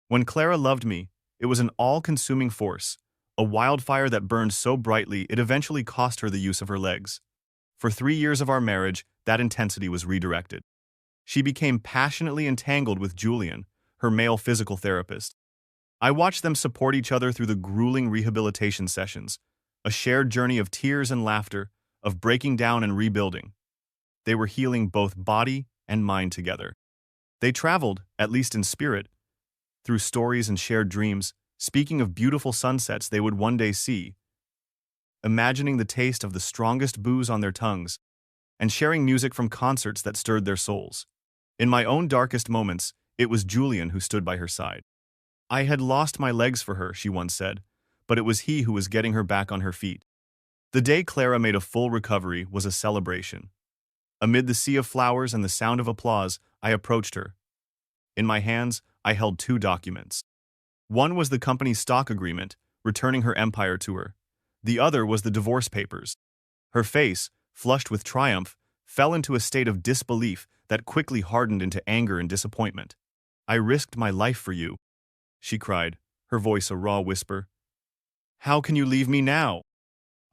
When Clara loved me, it was an all-consuming force, a wildfire that burned so brightly it eventually cost her the use of her legs. For 3 years of our marriage, that intensity was redirected. She became passionately entangled with Julian, her male physical therapist. I watched them support each other through the grueling rehabilitation sessions, a shared journey of tears and laughter, of breaking down and rebuilding. They were healing both body and mind together. They traveled, at least in spirit, through stories and shared dreams, speaking of beautiful sunsets they would one day see, imagining the taste of the strongest booze on their tongues, and sharing music from concerts that stirred their souls. In my own darkest moments, it was Julian who stood by her side. I had lost my legs for her, she once said, but it was he who was getting her back on her feet. The day Clara made a full recovery was a celebration. Amid the sea of flowers and the sound of applause, I approached her. In my hands, I held 2 documents. One was the company's stock agreement, returning her empire to her. The other was the divorce papers. Her face, flushed with triumph, fell into a state of disbelief that quickly hardened into anger and disappointment. "I risked my life for you," she cried, her voice a raw whisper. "How can you leave me now?"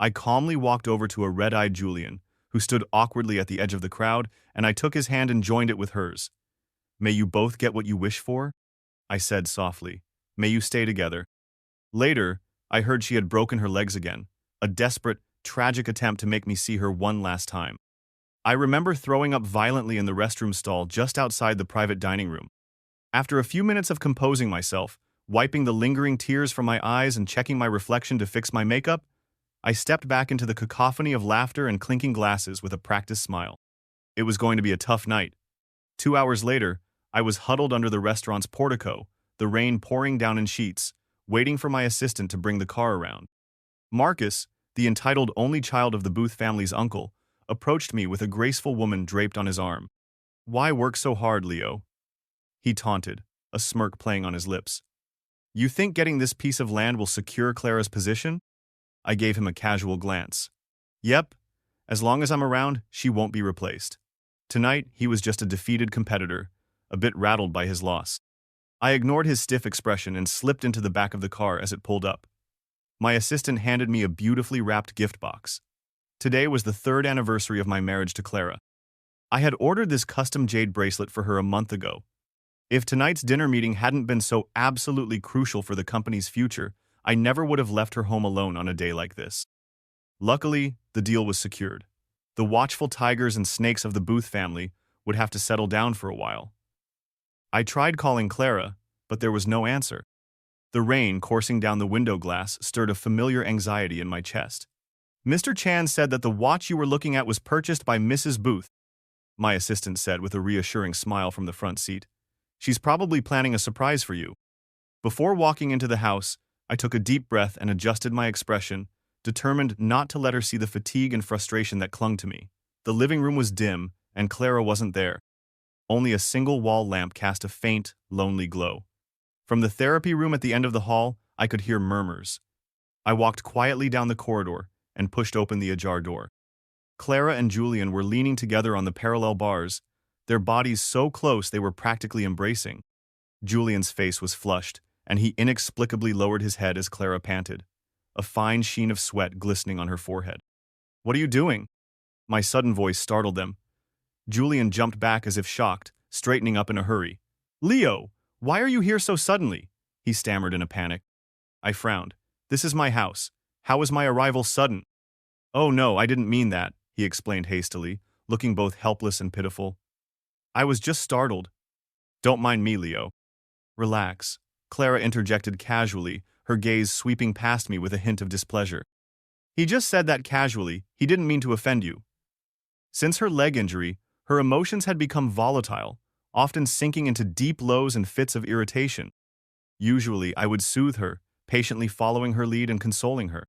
I calmly walked over to a red-eyed Julian, who stood awkwardly at the edge of the crowd, and I took his hand and joined it with hers. "May you both get what you wish for?" I said softly. "May you stay together." Later, I heard she had broken her legs again, a desperate, tragic attempt to make me see her one last time. I remember throwing up violently in the restroom stall just outside the private dining room. After a few minutes of composing myself, wiping the lingering tears from my eyes and checking my reflection to fix my makeup, I stepped back into the cacophony of laughter and clinking glasses with a practiced smile. It was going to be a tough night. 2 hours later, I was huddled under the restaurant's portico, the rain pouring down in sheets, waiting for my assistant to bring the car around. Marcus, the entitled only child of the Booth family's uncle, approached me with a graceful woman draped on his arm. "Why work so hard, Leo?" he taunted, a smirk playing on his lips. "You think getting this piece of land will secure Clara's position?" I gave him a casual glance. "Yep, as long as I'm around, she won't be replaced." Tonight, he was just a defeated competitor, a bit rattled by his loss. I ignored his stiff expression and slipped into the back of the car as it pulled up. My assistant handed me a beautifully wrapped gift box. Today was the 3rd anniversary of my marriage to Clara. I had ordered this custom jade bracelet for her a month ago. If tonight's dinner meeting hadn't been so absolutely crucial for the company's future, I never would have left her home alone on a day like this. Luckily, the deal was secured. The watchful tigers and snakes of the Booth family would have to settle down for a while. I tried calling Clara, but there was no answer. The rain coursing down the window glass stirred a familiar anxiety in my chest. "Mr. Chan said that the watch you were looking at was purchased by Mrs. Booth," my assistant said with a reassuring smile from the front seat. "She's probably planning a surprise for you." Before walking into the house, I took a deep breath and adjusted my expression, determined not to let her see the fatigue and frustration that clung to me. The living room was dim, and Clara wasn't there. Only a single wall lamp cast a faint, lonely glow. From the therapy room at the end of the hall, I could hear murmurs. I walked quietly down the corridor and pushed open the ajar door. Clara and Julian were leaning together on the parallel bars, their bodies so close they were practically embracing. Julian's face was flushed, and he inexplicably lowered his head as Clara panted, a fine sheen of sweat glistening on her forehead. "What are you doing?" My sudden voice startled them. Julian jumped back as if shocked, straightening up in a hurry. "Leo, why are you here so suddenly?" he stammered in a panic. I frowned. "This is my house. How is my arrival sudden?" "Oh no, I didn't mean that," he explained hastily, looking both helpless and pitiful. "I was just startled." "Don't mind me, Leo." "Relax," Clara interjected casually, her gaze sweeping past me with a hint of displeasure. "He just said that casually, he didn't mean to offend you." Since her leg injury, her emotions had become volatile, often sinking into deep lows and fits of irritation. Usually, I would soothe her, patiently following her lead and consoling her.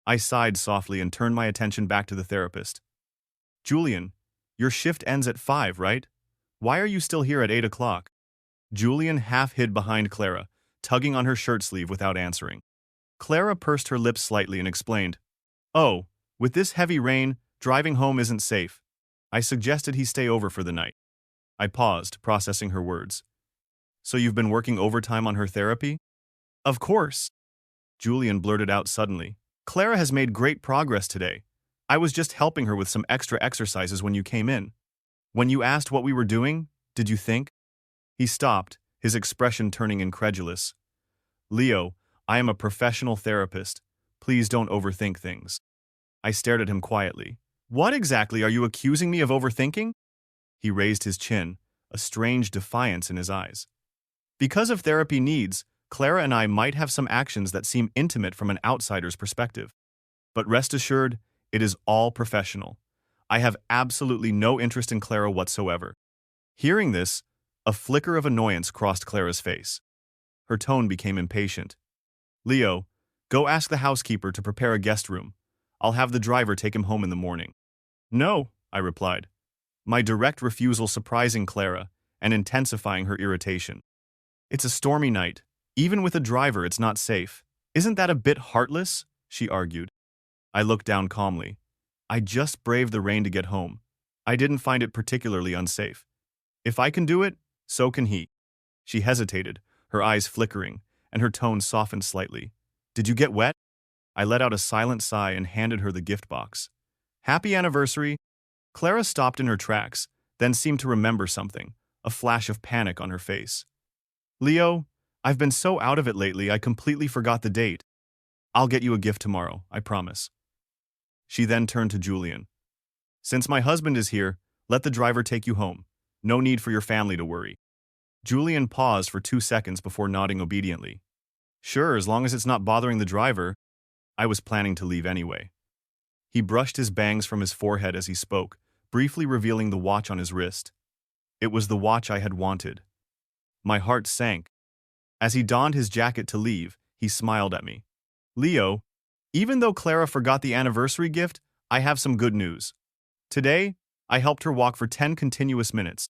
I sighed softly and turned my attention back to the therapist. "Julian, your shift ends at 5, right? Why are you still here at 8 o'clock? Julian half hid behind Clara, tugging on her shirt sleeve without answering. Clara pursed her lips slightly and explained, "Oh, with this heavy rain, driving home isn't safe. I suggested he stay over for the night." I paused, processing her words. So you've been working overtime on her therapy? Of course, Julian blurted out suddenly. Clara has made great progress today. I was just helping her with some extra exercises when you came in. When you asked what we were doing, did you think? He stopped, his expression turning incredulous. Leo, I am a professional therapist. Please don't overthink things. I stared at him quietly. What exactly are you accusing me of overthinking? He raised his chin, a strange defiance in his eyes. Because of therapy needs, Clara and I might have some actions that seem intimate from an outsider's perspective. But rest assured, it is all professional. I have absolutely no interest in Clara whatsoever. Hearing this, a flicker of annoyance crossed Clara's face. Her tone became impatient. Leo, go ask the housekeeper to prepare a guest room. I'll have the driver take him home in the morning. No, I replied, my direct refusal surprising Clara and intensifying her irritation. It's a stormy night. Even with a driver, it's not safe. Isn't that a bit heartless? She argued. I looked down calmly. I just braved the rain to get home. I didn't find it particularly unsafe. If I can do it, so can he. She hesitated, her eyes flickering, and her tone softened slightly. Did you get wet? I let out a silent sigh and handed her the gift box. Happy anniversary. Clara stopped in her tracks, then seemed to remember something, a flash of panic on her face. Leo, I've been so out of it lately I completely forgot the date. I'll get you a gift tomorrow, I promise. She then turned to Julian. Since my husband is here, let the driver take you home. No need for your family to worry. Julian paused for 2 seconds before nodding obediently. Sure, as long as it's not bothering the driver. I was planning to leave anyway. He brushed his bangs from his forehead as he spoke, briefly revealing the watch on his wrist. It was the watch I had wanted. My heart sank. As he donned his jacket to leave, he smiled at me. Leo, even though Clara forgot the anniversary gift, I have some good news. Today, I helped her walk for 10 continuous minutes.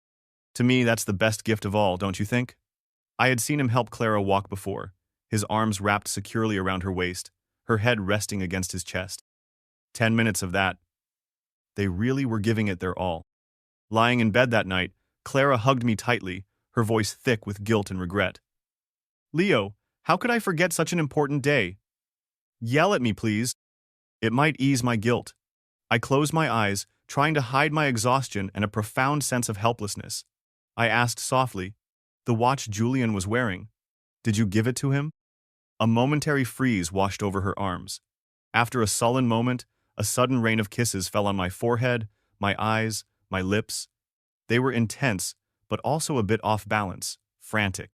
To me, that's the best gift of all, don't you think? I had seen him help Clara walk before, his arms wrapped securely around her waist, her head resting against his chest. 10 minutes of that. They really were giving it their all. Lying in bed that night, Clara hugged me tightly, her voice thick with guilt and regret. Leo, how could I forget such an important day? Yell at me, please. It might ease my guilt. I closed my eyes, trying to hide my exhaustion and a profound sense of helplessness. I asked softly, the watch Julian was wearing, did you give it to him? A momentary freeze washed over her arms. After a sullen moment, a sudden rain of kisses fell on my forehead, my eyes, my lips. They were intense, but also a bit off balance, frantic.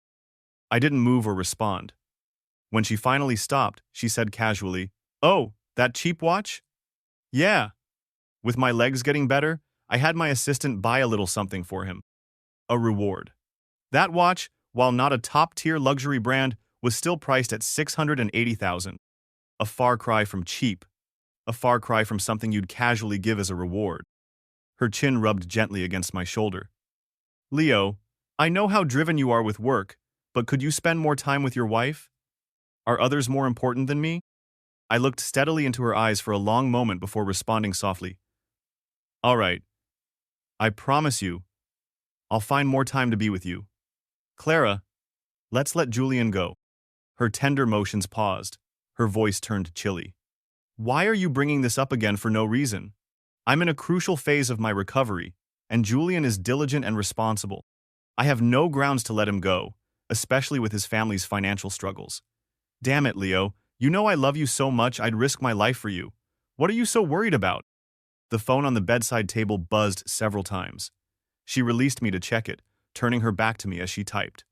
I didn't move or respond. When she finally stopped, she said casually, Oh, that cheap watch? Yeah. With my legs getting better, I had my assistant buy a little something for him. A reward. That watch, while not a top-tier luxury brand, was still priced at $680,000. A far cry from cheap. A far cry from something you'd casually give as a reward. Her chin rubbed gently against my shoulder. Leo, I know how driven you are with work, but could you spend more time with your wife? Are others more important than me? I looked steadily into her eyes for a long moment before responding softly. All right. I promise you, I'll find more time to be with you. Clara, let's let Julian go. Her tender motions paused. Her voice turned chilly. Why are you bringing this up again for no reason? I'm in a crucial phase of my recovery, and Julian is diligent and responsible. I have no grounds to let him go, especially with his family's financial struggles. Damn it, Leo. You know I love you so much I'd risk my life for you. What are you so worried about? The phone on the bedside table buzzed several times. She released me to check it, turning her back to me as she typed.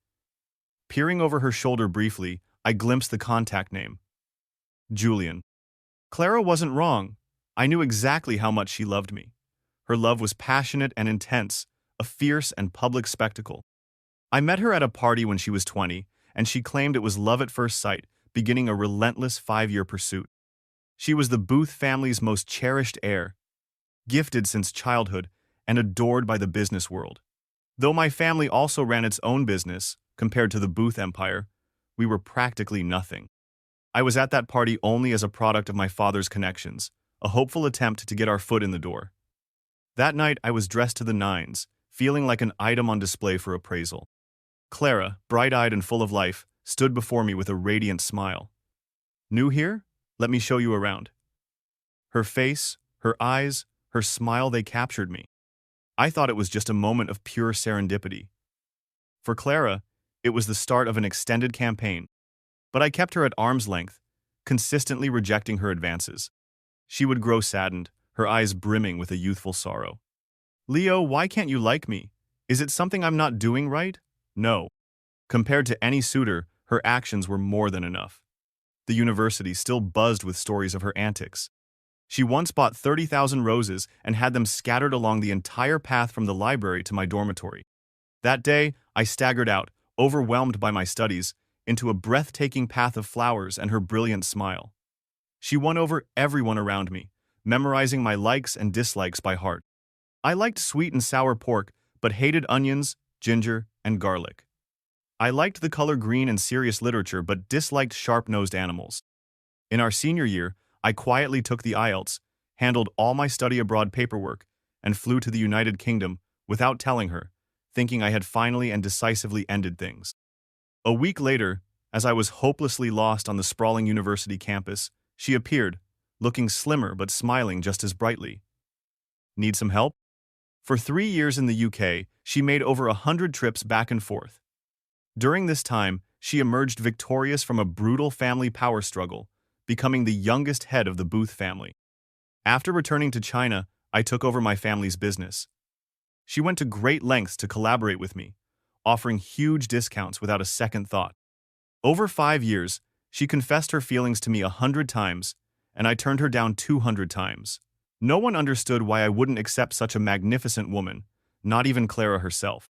Peering over her shoulder briefly, I glimpsed the contact name. Julian. Clara wasn't wrong. I knew exactly how much she loved me. Her love was passionate and intense, a fierce and public spectacle. I met her at a party when she was 20, and she claimed it was love at first sight, beginning a relentless 5-year pursuit. She was the Booth family's most cherished heir, gifted since childhood and adored by the business world. Though my family also ran its own business, compared to the Booth empire, we were practically nothing. I was at that party only as a product of my father's connections, a hopeful attempt to get our foot in the door. That night I was dressed to the nines, feeling like an item on display for appraisal. Clara, bright-eyed and full of life, stood before me with a radiant smile. New here? Let me show you around. Her face, her eyes, her smile, they captured me. I thought it was just a moment of pure serendipity. For Clara, it was the start of an extended campaign, but I kept her at arm's length, consistently rejecting her advances. She would grow saddened, her eyes brimming with a youthful sorrow. Leo, why can't you like me? Is it something I'm not doing right? No. Compared to any suitor, her actions were more than enough. The university still buzzed with stories of her antics. She once bought 30,000 roses and had them scattered along the entire path from the library to my dormitory. That day, I staggered out, overwhelmed by my studies, into a breathtaking path of flowers and her brilliant smile. She won over everyone around me, memorizing my likes and dislikes by heart. I liked sweet and sour pork, but hated onions, ginger, and garlic. I liked the color green and serious literature, but disliked sharp-nosed animals. In our senior year, I quietly took the IELTS, handled all my study abroad paperwork, and flew to the United Kingdom without telling her, thinking I had finally and decisively ended things. A week later, as I was hopelessly lost on the sprawling university campus, she appeared, looking slimmer but smiling just as brightly. Need some help? For 3 years in the UK, she made over 100 trips back and forth. During this time, she emerged victorious from a brutal family power struggle, becoming the youngest head of the Booth family. After returning to China, I took over my family's business. She went to great lengths to collaborate with me, offering huge discounts without a second thought. Over 5 years, she confessed her feelings to me 100 times, and I turned her down 200 times. No one understood why I wouldn't accept such a magnificent woman, not even Clara herself.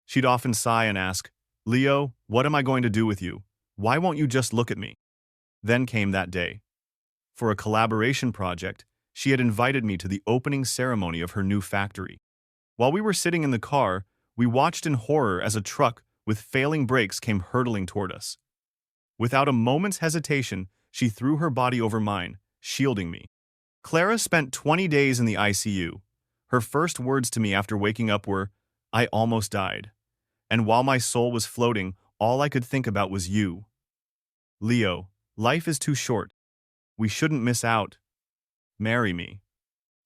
She'd often sigh and ask, Leo, what am I going to do with you? Why won't you just look at me? Then came that day. For a collaboration project, she had invited me to the opening ceremony of her new factory. While we were sitting in the car, we watched in horror as a truck with failing brakes came hurtling toward us. Without a moment's hesitation, she threw her body over mine, shielding me. Clara spent 20 days in the ICU. Her first words to me after waking up were, I almost died. And while my soul was floating, all I could think about was you. Leo, life is too short. We shouldn't miss out. Marry me.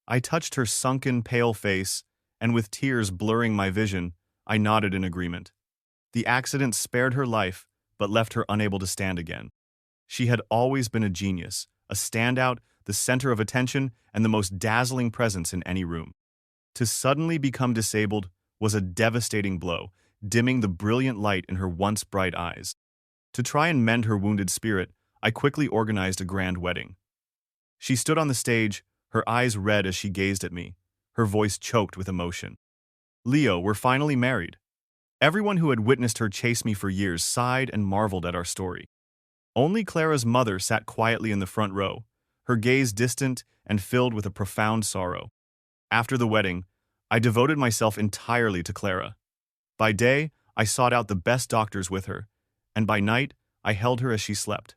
I touched her sunken, pale face, and with tears blurring my vision, I nodded in agreement. The accident spared her life, but left her unable to stand again. She had always been a genius, a standout, the center of attention, and the most dazzling presence in any room. To suddenly become disabled was a devastating blow, dimming the brilliant light in her once bright eyes. To try and mend her wounded spirit, I quickly organized a grand wedding. She stood on the stage, her eyes red as she gazed at me, her voice choked with emotion. Leo, we're finally married. Everyone who had witnessed her chase me for years sighed and marveled at our story. Only Clara's mother sat quietly in the front row, her gaze distant and filled with a profound sorrow. After the wedding, I devoted myself entirely to Clara. By day, I sought out the best doctors with her, and by night, I held her as she slept.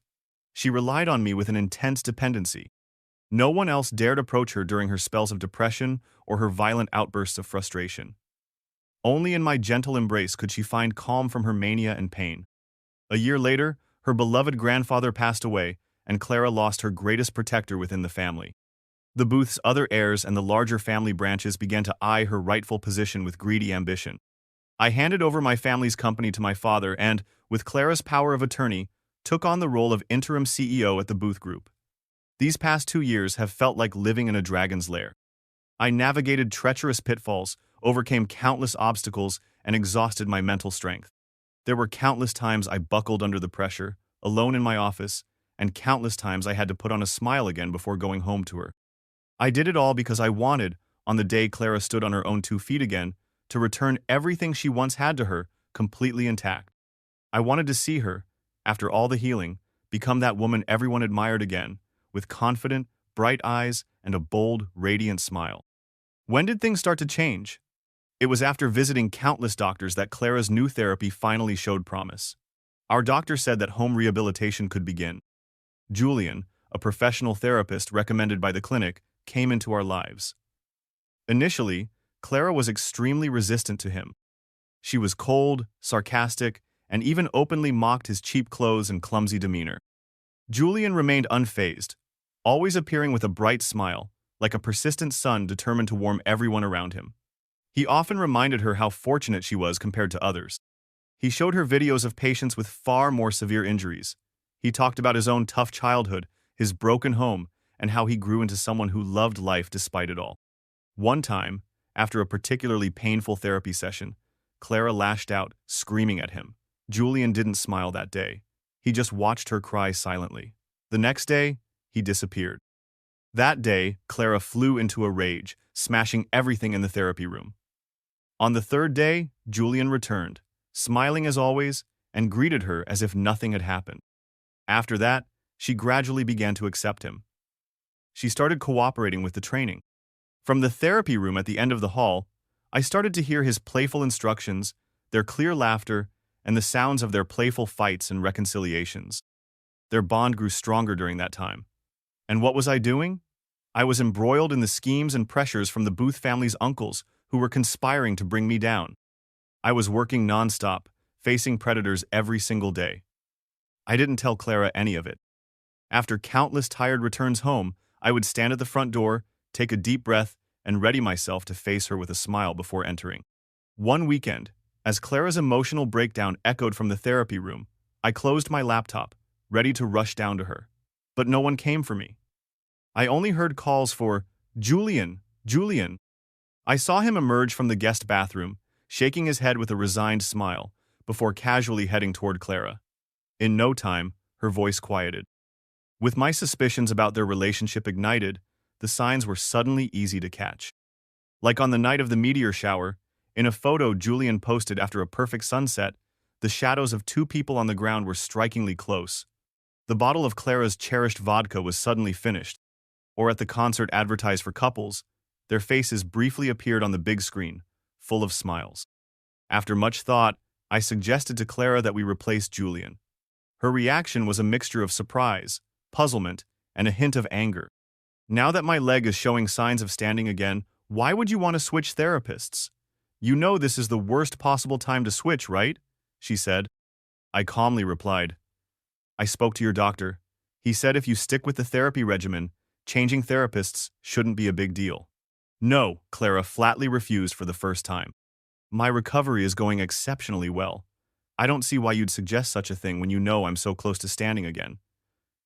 She relied on me with an intense dependency. No one else dared approach her during her spells of depression or her violent outbursts of frustration. Only in my gentle embrace could she find calm from her mania and pain. A year later, her beloved grandfather passed away, and Clara lost her greatest protector within the family. The Booth's other heirs and the larger family branches began to eye her rightful position with greedy ambition. I handed over my family's company to my father and, with Clara's power of attorney, took on the role of interim CEO at the Booth Group. These past 2 years have felt like living in a dragon's lair. I navigated treacherous pitfalls, overcame countless obstacles, and exhausted my mental strength. There were countless times I buckled under the pressure, alone in my office, and countless times I had to put on a smile again before going home to her. I did it all because I wanted, on the day Clara stood on her own 2 feet again, to return everything she once had to her, completely intact. I wanted to see her, after all the healing, become that woman everyone admired again, with confident, bright eyes and a bold, radiant smile. When did things start to change? It was after visiting countless doctors that Clara's new therapy finally showed promise. Our doctor said that home rehabilitation could begin. Julian, a professional therapist recommended by the clinic, came into our lives. Initially, Clara was extremely resistant to him. She was cold, sarcastic, and even openly mocked his cheap clothes and clumsy demeanor. Julian remained unfazed, always appearing with a bright smile, like a persistent sun determined to warm everyone around him. He often reminded her how fortunate she was compared to others. He showed her videos of patients with far more severe injuries. He talked about his own tough childhood, his broken home, and how he grew into someone who loved life despite it all. One time, after a particularly painful therapy session, Clara lashed out, screaming at him. Julian didn't smile that day. He just watched her cry silently. The next day, he disappeared. That day, Clara flew into a rage, smashing everything in the therapy room. On the third day, Julian returned, smiling as always, and greeted her as if nothing had happened. After that, she gradually began to accept him. She started cooperating with the training. From the therapy room at the end of the hall, I started to hear his playful instructions, their clear laughter, and the sounds of their playful fights and reconciliations. Their bond grew stronger during that time. And what was I doing? I was embroiled in the schemes and pressures from the Booth family's uncles who were conspiring to bring me down. I was working nonstop, facing predators every single day. I didn't tell Clara any of it. After countless tired returns home, I would stand at the front door, take a deep breath, and ready myself to face her with a smile before entering. One weekend, as Clara's emotional breakdown echoed from the therapy room, I closed my laptop, ready to rush down to her. But no one came for me. I only heard calls for, "Julian, Julian." I saw him emerge from the guest bathroom, shaking his head with a resigned smile, before casually heading toward Clara. In no time, her voice quieted. With my suspicions about their relationship ignited, the signs were suddenly easy to catch. Like on the night of the meteor shower, in a photo Julian posted after a perfect sunset, the shadows of two people on the ground were strikingly close. The bottle of Clara's cherished vodka was suddenly finished, or at the concert advertised for couples, their faces briefly appeared on the big screen, full of smiles. After much thought, I suggested to Clara that we replace Julian. Her reaction was a mixture of surprise, puzzlement, and a hint of anger. "Now that my leg is showing signs of standing again, why would you want to switch therapists? You know this is the worst possible time to switch, right?" she said. I calmly replied, "I spoke to your doctor. He said if you stick with the therapy regimen, changing therapists shouldn't be a big deal." "No," Clara flatly refused for the first time. "My recovery is going exceptionally well. I don't see why you'd suggest such a thing when you know I'm so close to standing again.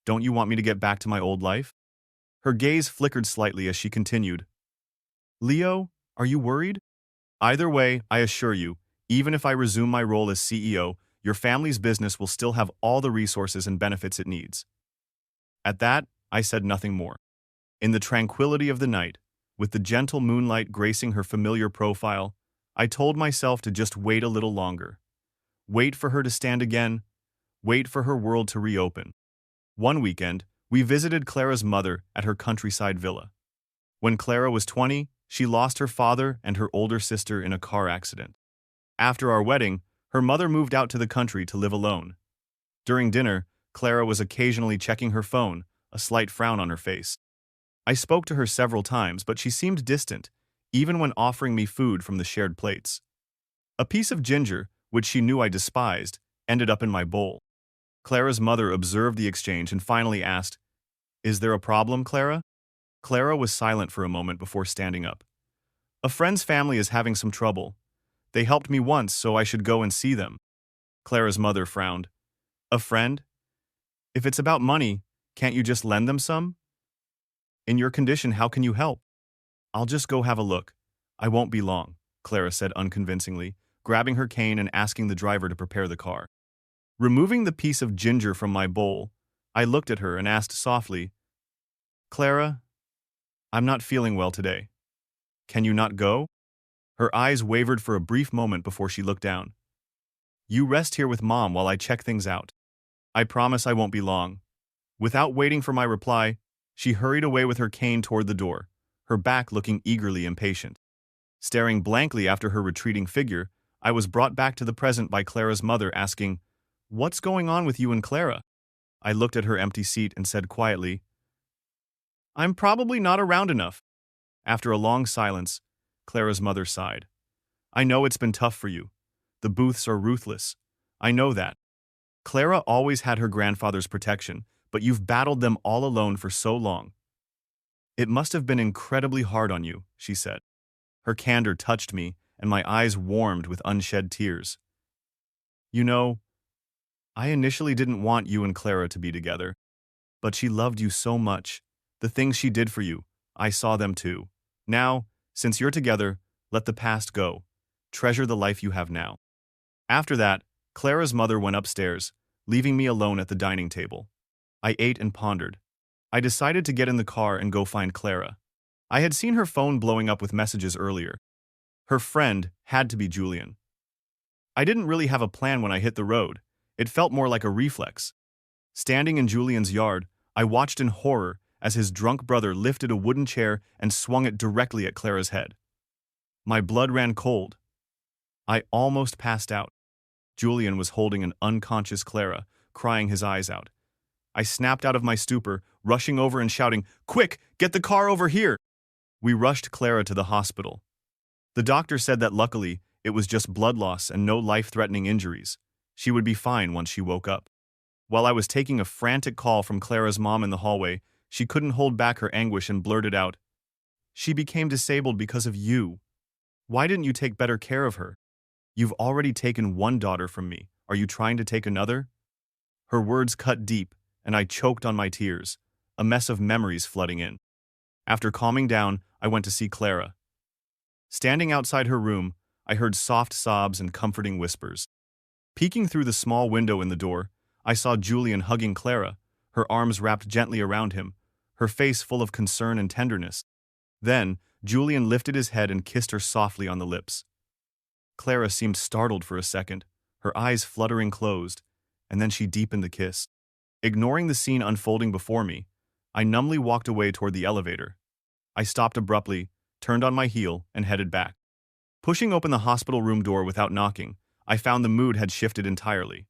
Don't you want me to get back to my old life?" Her gaze flickered slightly as she continued, "Leo, are you worried? Either way, I assure you, even if I resume my role as CEO, your family's business will still have all the resources and benefits it needs." At that, I said nothing more. In the tranquility of the night, with the gentle moonlight gracing her familiar profile, I told myself to just wait a little longer. Wait for her to stand again. Wait for her world to reopen. One weekend, we visited Clara's mother at her countryside villa. When Clara was 20, she lost her father and her older sister in a car accident. After our wedding, her mother moved out to the country to live alone. During dinner, Clara was occasionally checking her phone, a slight frown on her face. I spoke to her several times, but she seemed distant, even when offering me food from the shared plates. A piece of ginger, which she knew I despised, ended up in my bowl. Clara's mother observed the exchange and finally asked, "Is there a problem, Clara?" Clara was silent for a moment before standing up. "A friend's family is having some trouble. They helped me once, so I should go and see them." Clara's mother frowned. "A friend? If it's about money, can't you just lend them some? In your condition, how can you help?" "I'll just go have a look. I won't be long," Clara said unconvincingly, grabbing her cane and asking the driver to prepare the car. Removing the piece of ginger from my bowl, I looked at her and asked softly, "Clara, I'm not feeling well today. Can you not go?" Her eyes wavered for a brief moment before she looked down. "You rest here with Mom while I check things out. I promise I won't be long." Without waiting for my reply, she hurried away with her cane toward the door, her back looking eagerly impatient. Staring blankly after her retreating figure, I was brought back to the present by Clara's mother asking, "What's going on with you and Clara?" I looked at her empty seat and said quietly, "I'm probably not around enough." After a long silence, Clara's mother sighed. "I know it's been tough for you, The Booths are ruthless. I know that. Clara always had her grandfather's protection, but you've battled them all alone for so long. It must have been incredibly hard on you, she said. Her candor touched me, and my eyes warmed with unshed tears. You know, I initially didn't want you and Clara to be together, but she loved you so much. The things she did for you, I saw them too. Now, since you're together, let the past go. Treasure the life you have now. After that, Clara's mother went upstairs, leaving me alone at the dining table. I ate and pondered. I decided to get in the car and go find Clara. I had seen her phone blowing up with messages earlier. Her friend had to be Julian. I didn't really have a plan when I hit the road. It felt more like a reflex. Standing in Julian's yard, I watched in horror as his drunk brother lifted a wooden chair and swung it directly at Clara's head. My blood ran cold. I almost passed out. Julian was holding an unconscious Clara, crying his eyes out. I snapped out of my stupor, rushing over and shouting, "Quick, get the car over here!" We rushed Clara to the hospital. The doctor said that luckily, it was just blood loss and no life-threatening injuries. She would be fine once she woke up. While I was taking a frantic call from Clara's mom in the hallway, she couldn't hold back her anguish and blurted out, "She became disabled because of you. Why didn't you take better care of her? You've already taken one daughter from me. Are you trying to take another?" Her words cut deep, and I choked on my tears, a mess of memories flooding in. After calming down, I went to see Clara. Standing outside her room, I heard soft sobs and comforting whispers. Peeking through the small window in the door, I saw Julian hugging Clara, her arms wrapped gently around him, her face full of concern and tenderness. Then, Julian lifted his head and kissed her softly on the lips. Clara seemed startled for a second, her eyes fluttering closed, and then she deepened the kiss. Ignoring the scene unfolding before me, I numbly walked away toward the elevator. I stopped abruptly, turned on my heel, and headed back. Pushing open the hospital room door without knocking, I found the mood had shifted entirely.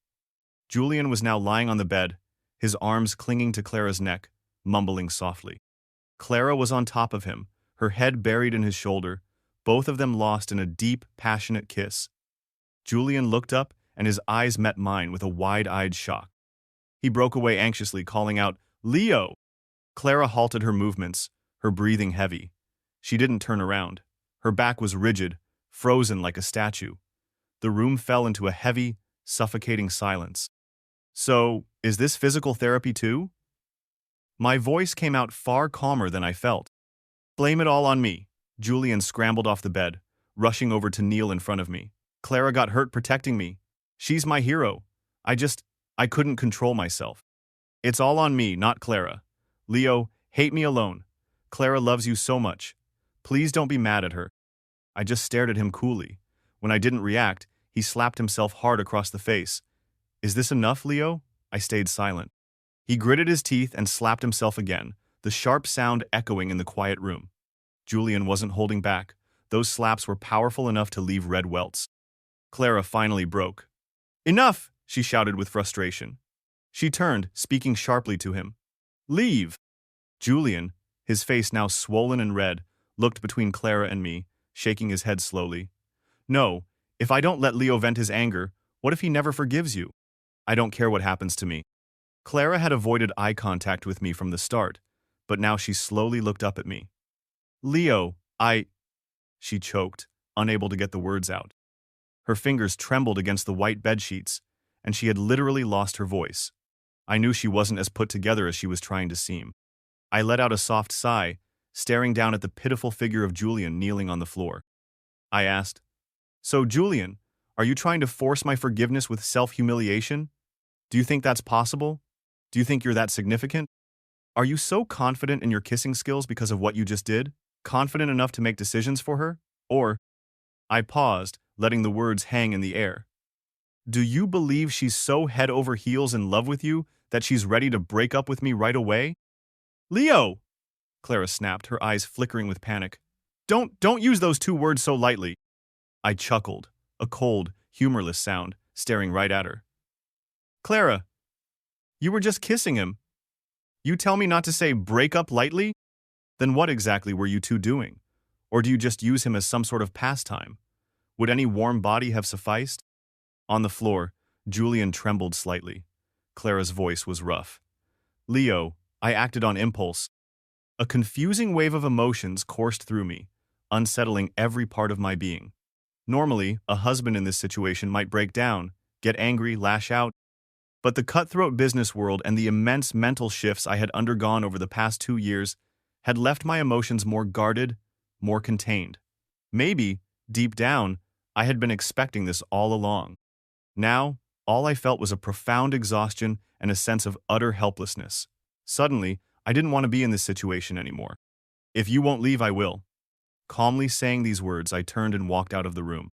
Julian was now lying on the bed, his arms clinging to Clara's neck, mumbling softly. Clara was on top of him, her head buried in his shoulder, both of them lost in a deep, passionate kiss. Julian looked up, and his eyes met mine with a wide-eyed shock. He broke away anxiously, calling out, "Leo!" Clara halted her movements, her breathing heavy. She didn't turn around. Her back was rigid, frozen like a statue. The room fell into a heavy, suffocating silence. "So, is this physical therapy too?" My voice came out far calmer than I felt. "Blame it all on me." Julian scrambled off the bed, rushing over to kneel in front of me. "Clara got hurt protecting me. She's my hero. I couldn't control myself. It's all on me, not Clara. Leo, hate me alone. Clara loves you so much. Please don't be mad at her." I just stared at him coolly. When I didn't react, he slapped himself hard across the face. "Is this enough, Leo?" I stayed silent. He gritted his teeth and slapped himself again, the sharp sound echoing in the quiet room. Julian wasn't holding back. Those slaps were powerful enough to leave red welts. Clara finally broke. "Enough!" she shouted with frustration. She turned, speaking sharply to him. "Leave!" Julian, his face now swollen and red, looked between Clara and me, shaking his head slowly. "No, if I don't let Leo vent his anger, what if he never forgives you? I don't care what happens to me." Clara had avoided eye contact with me from the start, but now she slowly looked up at me. "Leo, she choked, unable to get the words out. Her fingers trembled against the white bedsheets, and she had literally lost her voice. I knew she wasn't as put together as she was trying to seem. I let out a soft sigh, staring down at the pitiful figure of Julian kneeling on the floor. I asked, "So, Julian, are you trying to force my forgiveness with self-humiliation? Do you think that's possible? Do you think you're that significant? Are you so confident in your kissing skills because of what you just did? Confident enough to make decisions for her? Or—" I paused, letting the words hang in the air. "Do you believe she's so head over heels in love with you that she's ready to break up with me right away?" "Leo!" Clara snapped, her eyes flickering with panic. Don't use those two words so lightly." I chuckled, a cold, humorless sound, staring right at her. "Clara, you were just kissing him. You tell me not to say break up lightly? Then what exactly were you two doing? Or do you just use him as some sort of pastime? Would any warm body have sufficed?" On the floor, Julian trembled slightly. Clara's voice was rough. Leo, I acted on impulse. A confusing wave of emotions coursed through me, unsettling every part of my being. Normally, a husband in this situation might break down, get angry, lash out. But the cutthroat business world and the immense mental shifts I had undergone over the past 2 years had left my emotions more guarded, more contained. Maybe, deep down, I had been expecting this all along. Now, all I felt was a profound exhaustion and a sense of utter helplessness. Suddenly, I didn't want to be in this situation anymore. If you won't leave, I will. Calmly saying these words, I turned and walked out of the room.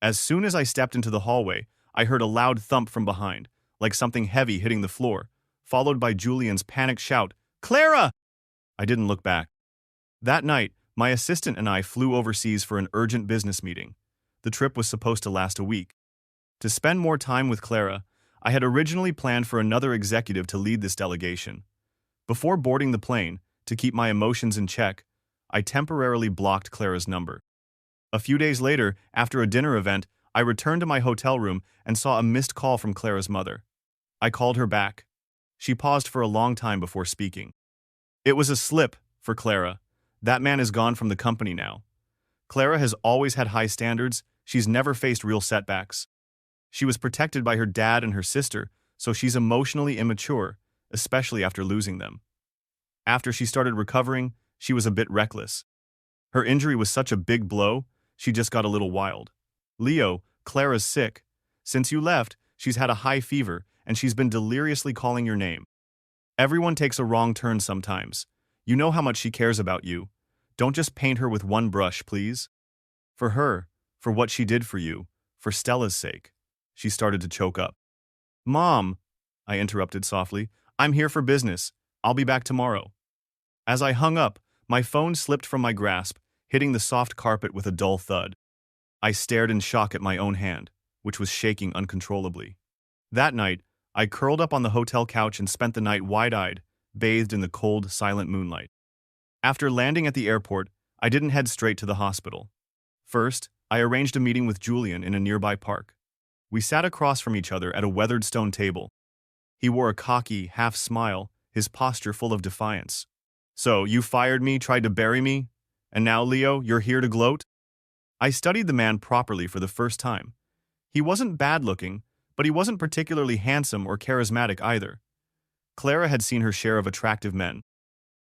As soon as I stepped into the hallway, I heard a loud thump from behind, like something heavy hitting the floor, followed by Julian's panicked shout, "Clara!" I didn't look back. That night, my assistant and I flew overseas for an urgent business meeting. The trip was supposed to last a week. To spend more time with Clara, I had originally planned for another executive to lead this delegation. Before boarding the plane, to keep my emotions in check, I temporarily blocked Clara's number. A few days later, after a dinner event, I returned to my hotel room and saw a missed call from Clara's mother. I called her back. She paused for a long time before speaking. It was a slip for Clara. That man is gone from the company now. Clara has always had high standards. She's never faced real setbacks. She was protected by her dad and her sister, so she's emotionally immature, especially after losing them. After she started recovering, she was a bit reckless. Her injury was such a big blow, she just got a little wild. Leo, Clara's sick. Since you left, she's had a high fever, and she's been deliriously calling your name. Everyone takes a wrong turn sometimes. You know how much she cares about you. Don't just paint her with one brush, please. For her, for what she did for you, for Stella's sake. She started to choke up. Mom, I interrupted softly, I'm here for business. I'll be back tomorrow. As I hung up, my phone slipped from my grasp, hitting the soft carpet with a dull thud. I stared in shock at my own hand, which was shaking uncontrollably. That night, I curled up on the hotel couch and spent the night wide-eyed, bathed in the cold, silent moonlight. After landing at the airport, I didn't head straight to the hospital. First, I arranged a meeting with Julian in a nearby park. We sat across from each other at a weathered stone table. He wore a cocky, half-smile, his posture full of defiance. So, you fired me, tried to bury me, and now, Leo, you're here to gloat? I studied the man properly for the first time. He wasn't bad-looking, but he wasn't particularly handsome or charismatic either. Clara had seen her share of attractive men.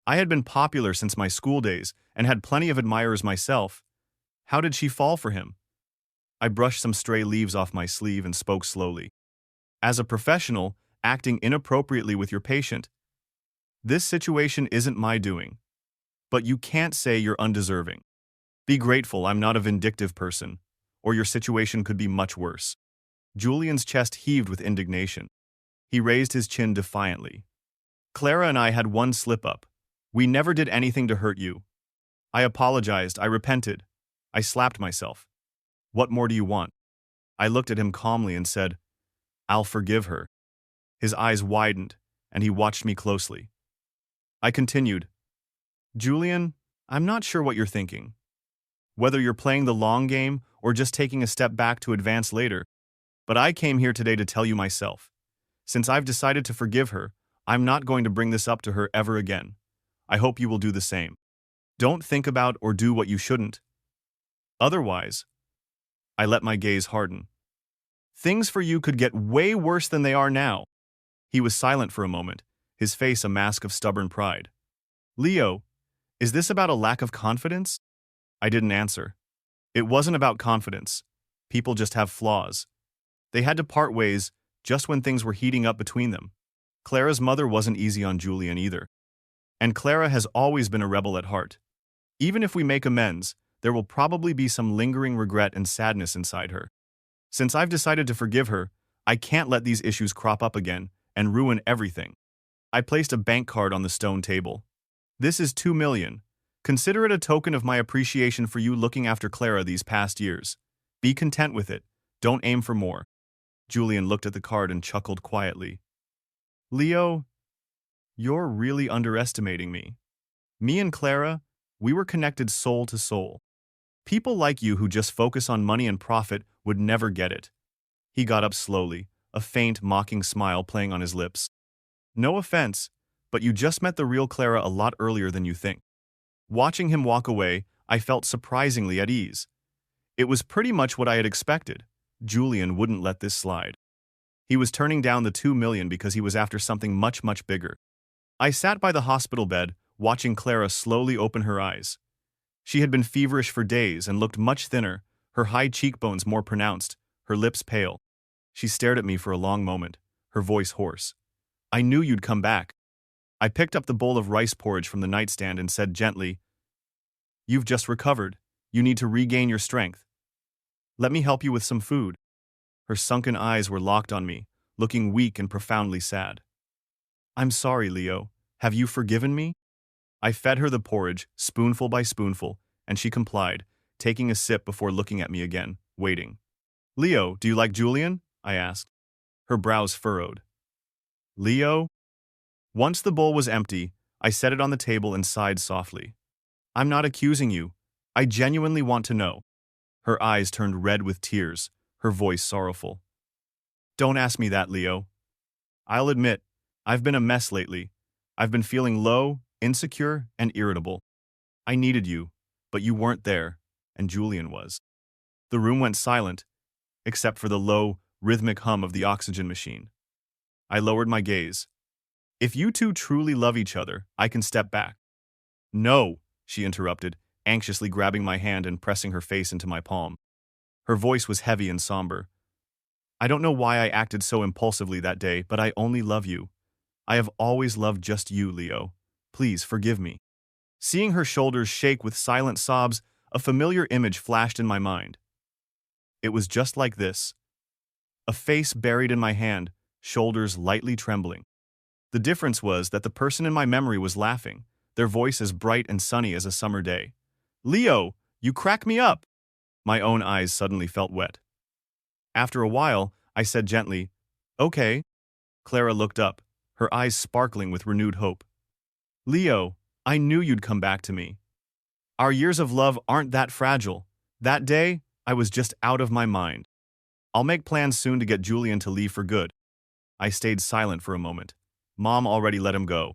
I had been popular since my school days and had plenty of admirers myself. How did she fall for him? I brushed some stray leaves off my sleeve and spoke slowly. As a professional, acting inappropriately with your patient. This situation isn't my doing. But you can't say you're undeserving. Be grateful I'm not a vindictive person, or your situation could be much worse. Julian's chest heaved with indignation. He raised his chin defiantly. Clara and I had one slip-up. We never did anything to hurt you. I apologized, I repented. I slapped myself. What more do you want? I looked at him calmly and said, I'll forgive her. His eyes widened, and he watched me closely. I continued, Julian, I'm not sure what you're thinking. Whether you're playing the long game or just taking a step back to advance later, but I came here today to tell you myself. Since I've decided to forgive her, I'm not going to bring this up to her ever again. I hope you will do the same. Don't think about or do what you shouldn't. Otherwise, I let my gaze harden. Things for you could get way worse than they are now. He was silent for a moment, his face a mask of stubborn pride. Leo, is this about a lack of confidence? I didn't answer. It wasn't about confidence. People just have flaws. They had to part ways just when things were heating up between them. Clara's mother wasn't easy on Julian either. And Clara has always been a rebel at heart. Even if we make amends, there will probably be some lingering regret and sadness inside her. Since I've decided to forgive her, I can't let these issues crop up again and ruin everything. I placed a bank card on the stone table. This is $2 million. Consider it a token of my appreciation for you looking after Clara these past years. Be content with it. Don't aim for more. Julian looked at the card and chuckled quietly. Leo, you're really underestimating me. Me and Clara, we were connected soul to soul. People like you who just focus on money and profit would never get it. He got up slowly, a faint, mocking smile playing on his lips. No offense, but you just met the real Clara a lot earlier than you think. Watching him walk away, I felt surprisingly at ease. It was pretty much what I had expected. Julian wouldn't let this slide. He was turning down the 2 million because he was after something much, much bigger. I sat by the hospital bed, watching Clara slowly open her eyes. She had been feverish for days and looked much thinner, her high cheekbones more pronounced, her lips pale. She stared at me for a long moment, her voice hoarse. I knew you'd come back. I picked up the bowl of rice porridge from the nightstand and said gently, You've just recovered. You need to regain your strength. Let me help you with some food. Her sunken eyes were locked on me, looking weak and profoundly sad. I'm sorry, Leo. Have you forgiven me? I fed her the porridge, spoonful by spoonful, and she complied, taking a sip before looking at me again, waiting. Leo, do you like Julian? I asked. Her brows furrowed. Leo? Once the bowl was empty, I set it on the table and sighed softly. I'm not accusing you. I genuinely want to know. Her eyes turned red with tears, her voice sorrowful. Don't ask me that, Leo. I'll admit, I've been a mess lately. I've been feeling low, insecure, and irritable. I needed you, but you weren't there, and Julian was. The room went silent, except for the low, rhythmic hum of the oxygen machine. I lowered my gaze. If you two truly love each other, I can step back. No, she interrupted, anxiously grabbing my hand and pressing her face into my palm. Her voice was heavy and somber. I don't know why I acted so impulsively that day, but I only love you. I have always loved just you, Leo. Please forgive me. Seeing her shoulders shake with silent sobs, a familiar image flashed in my mind. It was just like this. A face buried in my hand, shoulders lightly trembling. The difference was that the person in my memory was laughing, their voice as bright and sunny as a summer day. Leo, you crack me up! My own eyes suddenly felt wet. After a while, I said gently, Okay. Clara looked up, her eyes sparkling with renewed hope. Leo, I knew you'd come back to me. Our years of love aren't that fragile. That day, I was just out of my mind. I'll make plans soon to get Julian to leave for good. I stayed silent for a moment. Mom already let him go.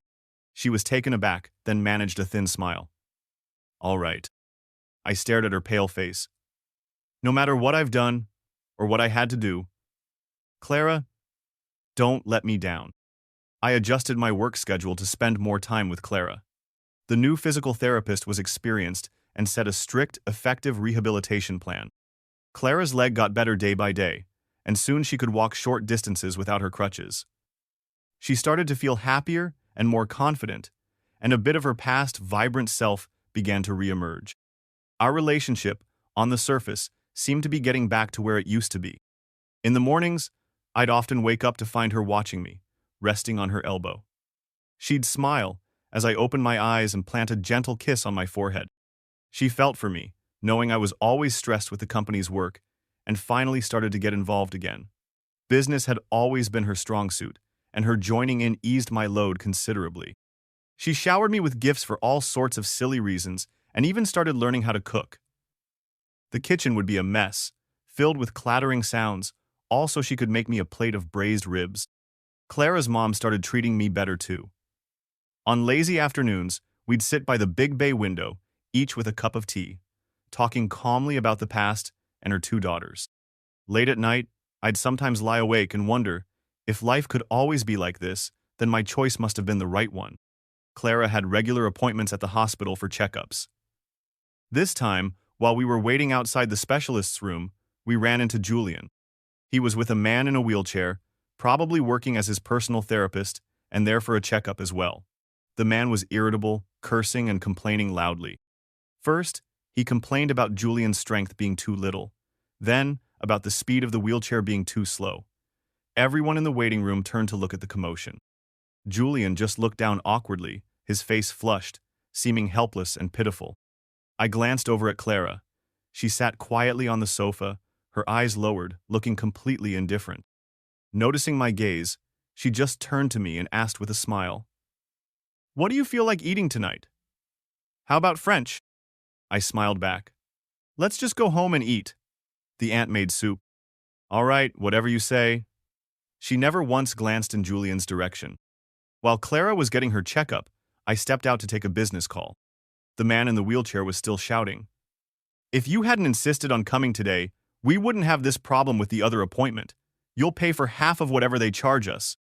She was taken aback, then managed a thin smile. All right. I stared at her pale face. No matter what I've done, or what I had to do, Clara, don't let me down. I adjusted my work schedule to spend more time with Clara. The new physical therapist was experienced and set a strict, effective rehabilitation plan. Clara's leg got better day by day, and soon she could walk short distances without her crutches. She started to feel happier and more confident, and a bit of her past vibrant self began to reemerge. Our relationship, on the surface, seemed to be getting back to where it used to be. In the mornings, I'd often wake up to find her watching me, resting on her elbow. She'd smile as I opened my eyes and plant a gentle kiss on my forehead. She felt for me, knowing I was always stressed with the company's work, and finally started to get involved again. Business had always been her strong suit, and her joining in eased my load considerably. She showered me with gifts for all sorts of silly reasons, and even started learning how to cook. The kitchen would be a mess, filled with clattering sounds, all so she could make me a plate of braised ribs. Clara's mom started treating me better too. On lazy afternoons, we'd sit by the big bay window, each with a cup of tea, talking calmly about the past and her two daughters. Late at night, I'd sometimes lie awake and wonder, if life could always be like this, then my choice must have been the right one. Clara had regular appointments at the hospital for checkups. This time, while we were waiting outside the specialist's room, we ran into Julian. He was with a man in a wheelchair, probably working as his personal therapist, and there for a checkup as well. The man was irritable, cursing and complaining loudly. First, he complained about Julian's strength being too little, then about the speed of the wheelchair being too slow. Everyone in the waiting room turned to look at the commotion. Julian just looked down awkwardly, his face flushed, seeming helpless and pitiful. I glanced over at Clara. She sat quietly on the sofa, her eyes lowered, looking completely indifferent. Noticing my gaze, she just turned to me and asked with a smile, "What do you feel like eating tonight?" "How about French?" I smiled back. "Let's just go home and eat." The aunt made soup. All right, whatever you say. She never once glanced in Julian's direction. While Clara was getting her checkup, I stepped out to take a business call. The man in the wheelchair was still shouting. If you hadn't insisted on coming today, we wouldn't have this problem with the other appointment. You'll pay for half of whatever they charge us.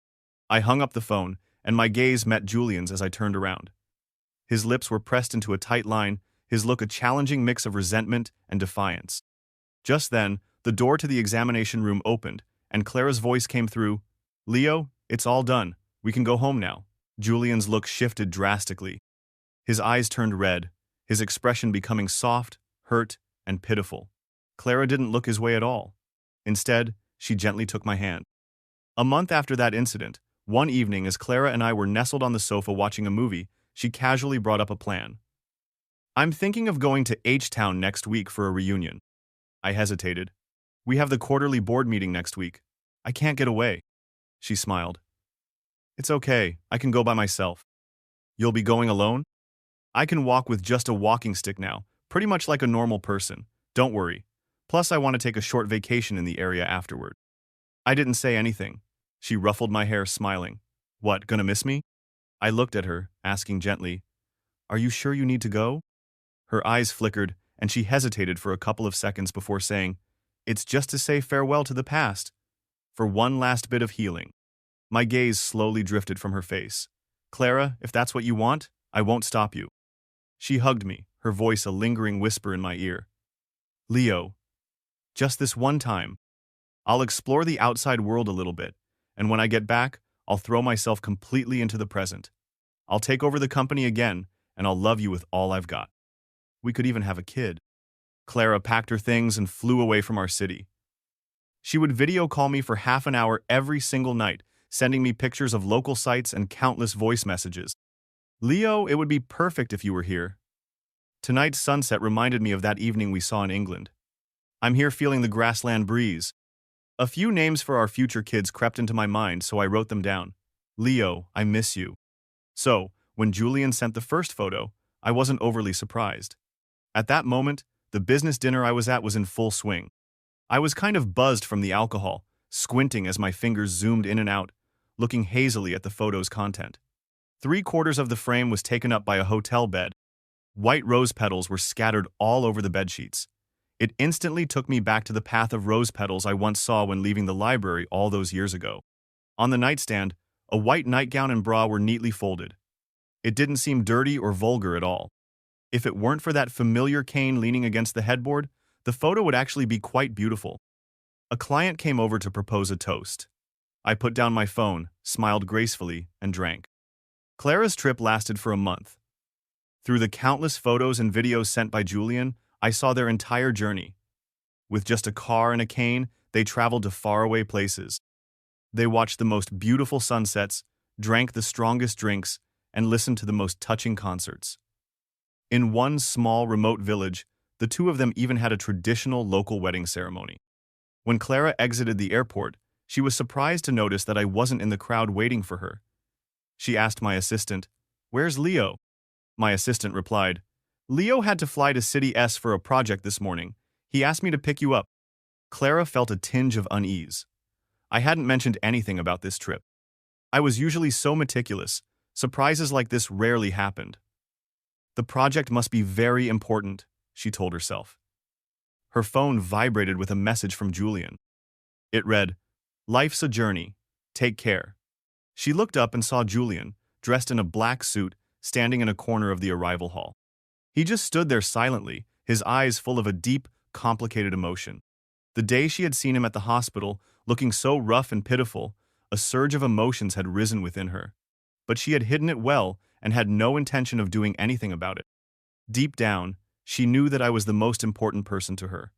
I hung up the phone, and my gaze met Julian's as I turned around. His lips were pressed into a tight line, his look a challenging mix of resentment and defiance. Just then, the door to the examination room opened, and Clara's voice came through. Leo, it's all done. We can go home now. Julian's look shifted drastically. His eyes turned red, his expression becoming soft, hurt, and pitiful. Clara didn't look his way at all. Instead, she gently took my hand. A month after that incident, one evening as Clara and I were nestled on the sofa watching a movie, she casually brought up a plan. I'm thinking of going to H-Town next week for a reunion. I hesitated. We have the quarterly board meeting next week. I can't get away. She smiled. It's okay, I can go by myself. You'll be going alone? I can walk with just a walking stick now, pretty much like a normal person. Don't worry. Plus, I want to take a short vacation in the area afterward. I didn't say anything. She ruffled my hair, smiling. What, gonna miss me? I looked at her, asking gently, Are you sure you need to go? Her eyes flickered, and she hesitated for a couple of seconds before saying, It's just to say farewell to the past. For one last bit of healing. My gaze slowly drifted from her face. Clara, if that's what you want, I won't stop you. She hugged me, her voice a lingering whisper in my ear. Leo, just this one time. I'll explore the outside world a little bit, and when I get back, I'll throw myself completely into the present. I'll take over the company again, and I'll love you with all I've got. We could even have a kid. Clara packed her things and flew away from our city. She would video call me for half an hour every single night, sending me pictures of local sites and countless voice messages. Leo, it would be perfect if you were here. Tonight's sunset reminded me of that evening we saw in England. I'm here feeling the grassland breeze. A few names for our future kids crept into my mind, so I wrote them down. Leo, I miss you. So, when Julian sent the first photo, I wasn't overly surprised. At that moment, the business dinner I was at was in full swing. I was kind of buzzed from the alcohol, squinting as my fingers zoomed in and out, looking hazily at the photo's content. 3/4 of the frame was taken up by a hotel bed. White rose petals were scattered all over the bedsheets. It instantly took me back to the path of rose petals I once saw when leaving the library all those years ago. On the nightstand, a white nightgown and bra were neatly folded. It didn't seem dirty or vulgar at all. If it weren't for that familiar cane leaning against the headboard, the photo would actually be quite beautiful. A client came over to propose a toast. I put down my phone, smiled gracefully, and drank. Clara's trip lasted for a month. Through the countless photos and videos sent by Julian, I saw their entire journey. With just a car and a cane, they traveled to faraway places. They watched the most beautiful sunsets, drank the strongest drinks, and listened to the most touching concerts. In one small, remote village, the two of them even had a traditional local wedding ceremony. When Clara exited the airport, she was surprised to notice that I wasn't in the crowd waiting for her. She asked my assistant, "Where's Leo?" My assistant replied, "Leo had to fly to City S for a project this morning. He asked me to pick you up." Clara felt a tinge of unease. I hadn't mentioned anything about this trip. I was usually so meticulous. Surprises like this rarely happened. The project must be very important, she told herself. Her phone vibrated with a message from Julian. It read, "Life's a journey. Take care." She looked up and saw Julian, dressed in a black suit, standing in a corner of the arrival hall. He just stood there silently, his eyes full of a deep, complicated emotion. The day she had seen him at the hospital, looking so rough and pitiful, a surge of emotions had risen within her. But she had hidden it well and had no intention of doing anything about it. Deep down, she knew that I was the most important person to her.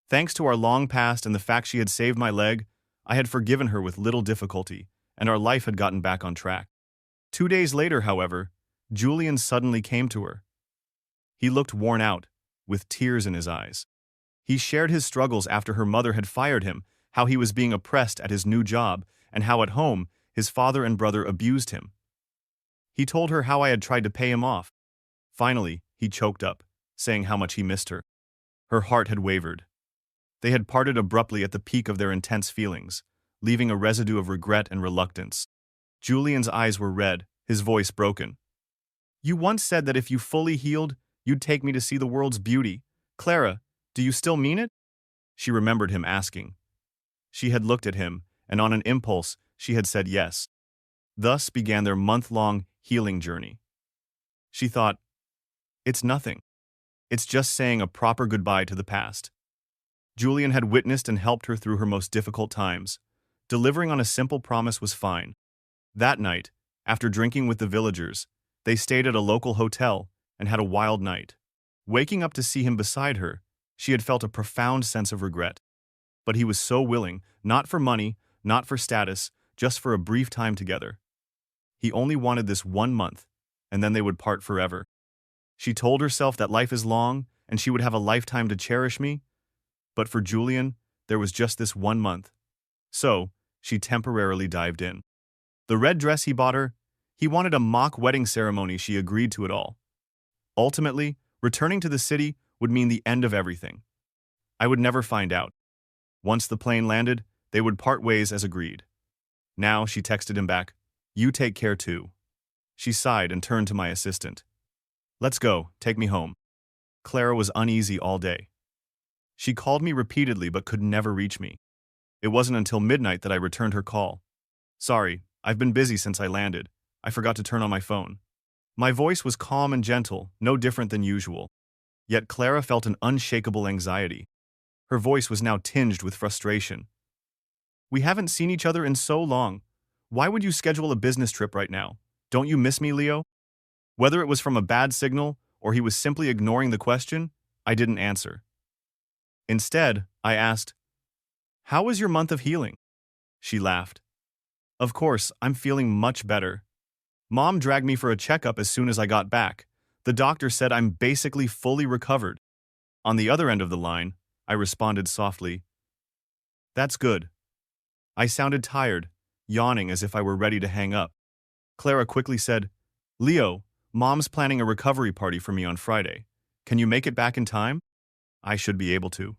Thanks to our long past and the fact she had saved my leg, I had forgiven her with little difficulty, and our life had gotten back on track. 2 days later, however, Julian suddenly came to her. He looked worn out, with tears in his eyes. He shared his struggles after her mother had fired him, how he was being oppressed at his new job, and how at home, his father and brother abused him. He told her how I had tried to pay him off. Finally, he choked up, saying how much he missed her. Her heart had wavered. They had parted abruptly at the peak of their intense feelings, leaving a residue of regret and reluctance. Julian's eyes were red, his voice broken. You once said that if you fully healed, you'd take me to see the world's beauty. Clara, do you still mean it? She remembered him asking. She had looked at him, and on an impulse, she had said yes. Thus began their month-long healing journey. She thought, it's nothing. It's just saying a proper goodbye to the past. Julian had witnessed and helped her through her most difficult times. Delivering on a simple promise was fine. That night, after drinking with the villagers, they stayed at a local hotel and had a wild night. Waking up to see him beside her, she had felt a profound sense of regret. But he was so willing, not for money, not for status, just for a brief time together. He only wanted this 1 month, and then they would part forever. She told herself that life is long and she would have a lifetime to cherish me, but for Julian, there was just this 1 month. So, she temporarily dived in. The red dress he bought her, he wanted a mock wedding ceremony. She agreed to it all. Ultimately, returning to the city would mean the end of everything. I would never find out. Once the plane landed, they would part ways as agreed. Now, she texted him back, you take care too. She sighed and turned to my assistant. Let's go, take me home. Clara was uneasy all day. She called me repeatedly but could never reach me. It wasn't until midnight that I returned her call. Sorry, I've been busy since I landed. I forgot to turn on my phone. My voice was calm and gentle, no different than usual. Yet Clara felt an unshakable anxiety. Her voice was now tinged with frustration. We haven't seen each other in so long. Why would you schedule a business trip right now? Don't you miss me, Leo? Whether it was from a bad signal or he was simply ignoring the question, I didn't answer. Instead, I asked, how was your month of healing? She laughed. Of course, I'm feeling much better. Mom dragged me for a checkup as soon as I got back. The doctor said I'm basically fully recovered. On the other end of the line, I responded softly, that's good. I sounded tired, yawning as if I were ready to hang up. Clara quickly said, Leo, Mom's planning a recovery party for me on Friday. Can you make it back in time? I should be able to.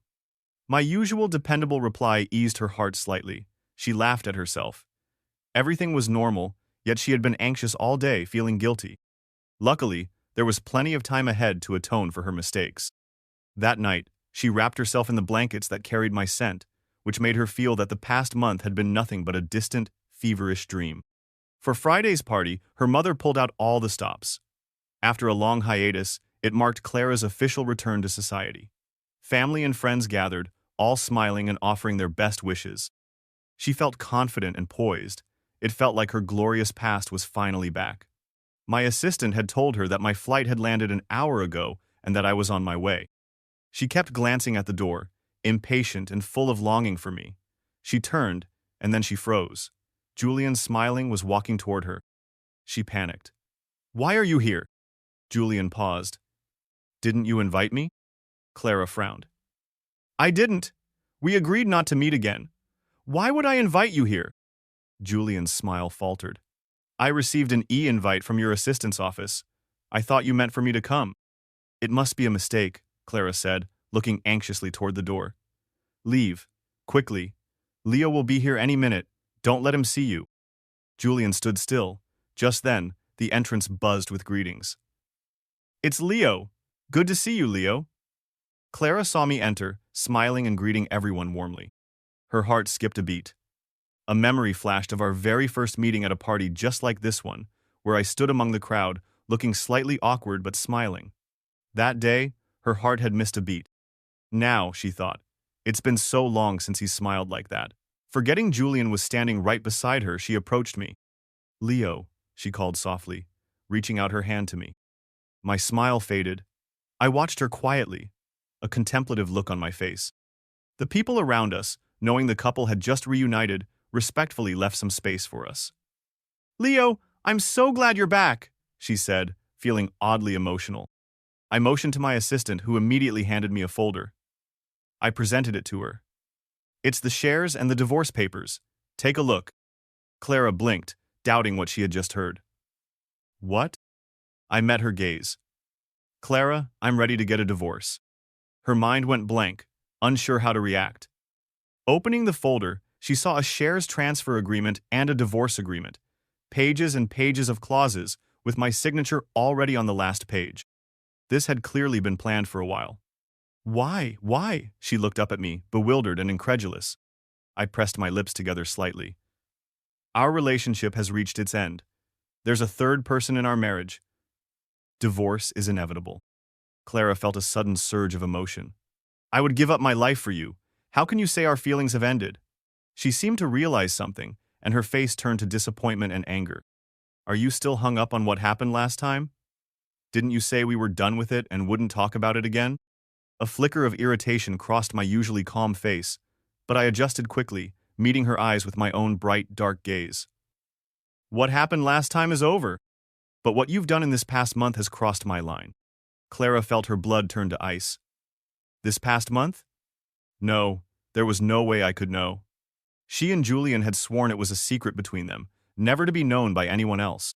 My usual dependable reply eased her heart slightly. She laughed at herself. Everything was normal, yet she had been anxious all day, feeling guilty. Luckily, there was plenty of time ahead to atone for her mistakes. That night, she wrapped herself in the blankets that carried my scent, which made her feel that the past month had been nothing but a distant, feverish dream. For Friday's party, her mother pulled out all the stops. After a long hiatus, it marked Clara's official return to society. Family and friends gathered, all smiling and offering their best wishes. She felt confident and poised. It felt like her glorious past was finally back. My assistant had told her that my flight had landed an hour ago and that I was on my way. She kept glancing at the door, impatient and full of longing for me. She turned, and then she froze. Julian, smiling, was walking toward her. She panicked. Why are you here? Julian paused. Didn't you invite me? Clara frowned. I didn't. We agreed not to meet again. Why would I invite you here? Julian's smile faltered. I received an e-invite from your assistant's office. I thought you meant for me to come. It must be a mistake, Clara said, looking anxiously toward the door. Leave. Quickly. Leo will be here any minute. Don't let him see you. Julian stood still. Just then, the entrance buzzed with greetings. It's Leo. Good to see you, Leo. Clara saw me enter, smiling and greeting everyone warmly. Her heart skipped a beat. A memory flashed of our very first meeting at a party just like this one, where I stood among the crowd, looking slightly awkward but smiling. That day, her heart had missed a beat. Now, she thought, it's been so long since he smiled like that. Forgetting Julian was standing right beside her, she approached me. Leo, she called softly, reaching out her hand to me. My smile faded. I watched her quietly, a contemplative look on my face. The people around us, knowing the couple had just reunited, respectfully left some space for us. Leo, I'm so glad you're back, she said, feeling oddly emotional. I motioned to my assistant, who immediately handed me a folder. I presented it to her. It's the shares and the divorce papers. Take a look. Clara blinked, doubting what she had just heard. What? I met her gaze. Clara, I'm ready to get a divorce. Her mind went blank. unsure how to react. Opening the folder, she saw a shares transfer agreement and a divorce agreement. Pages and pages of clauses, with my signature already on the last page. This had clearly been planned for a while. Why? Why? She looked up at me, bewildered and incredulous. I pressed my lips together slightly. Our relationship has reached its end. There's a third person in our marriage. Divorce is inevitable. Clara felt a sudden surge of emotion. I would give up my life for you. How can you say our feelings have ended? She seemed to realize something, and her face turned to disappointment and anger. Are you still hung up on what happened last time? Didn't you say we were done with it and wouldn't talk about it again? A flicker of irritation crossed my usually calm face, but I adjusted quickly, meeting her eyes with my own bright, dark gaze. What happened last time is over, but what you've done in this past month has crossed my line. Clara felt her blood turn to ice. This past month? No, there was no way I could know. She and Julian had sworn it was a secret between them, never to be known by anyone else.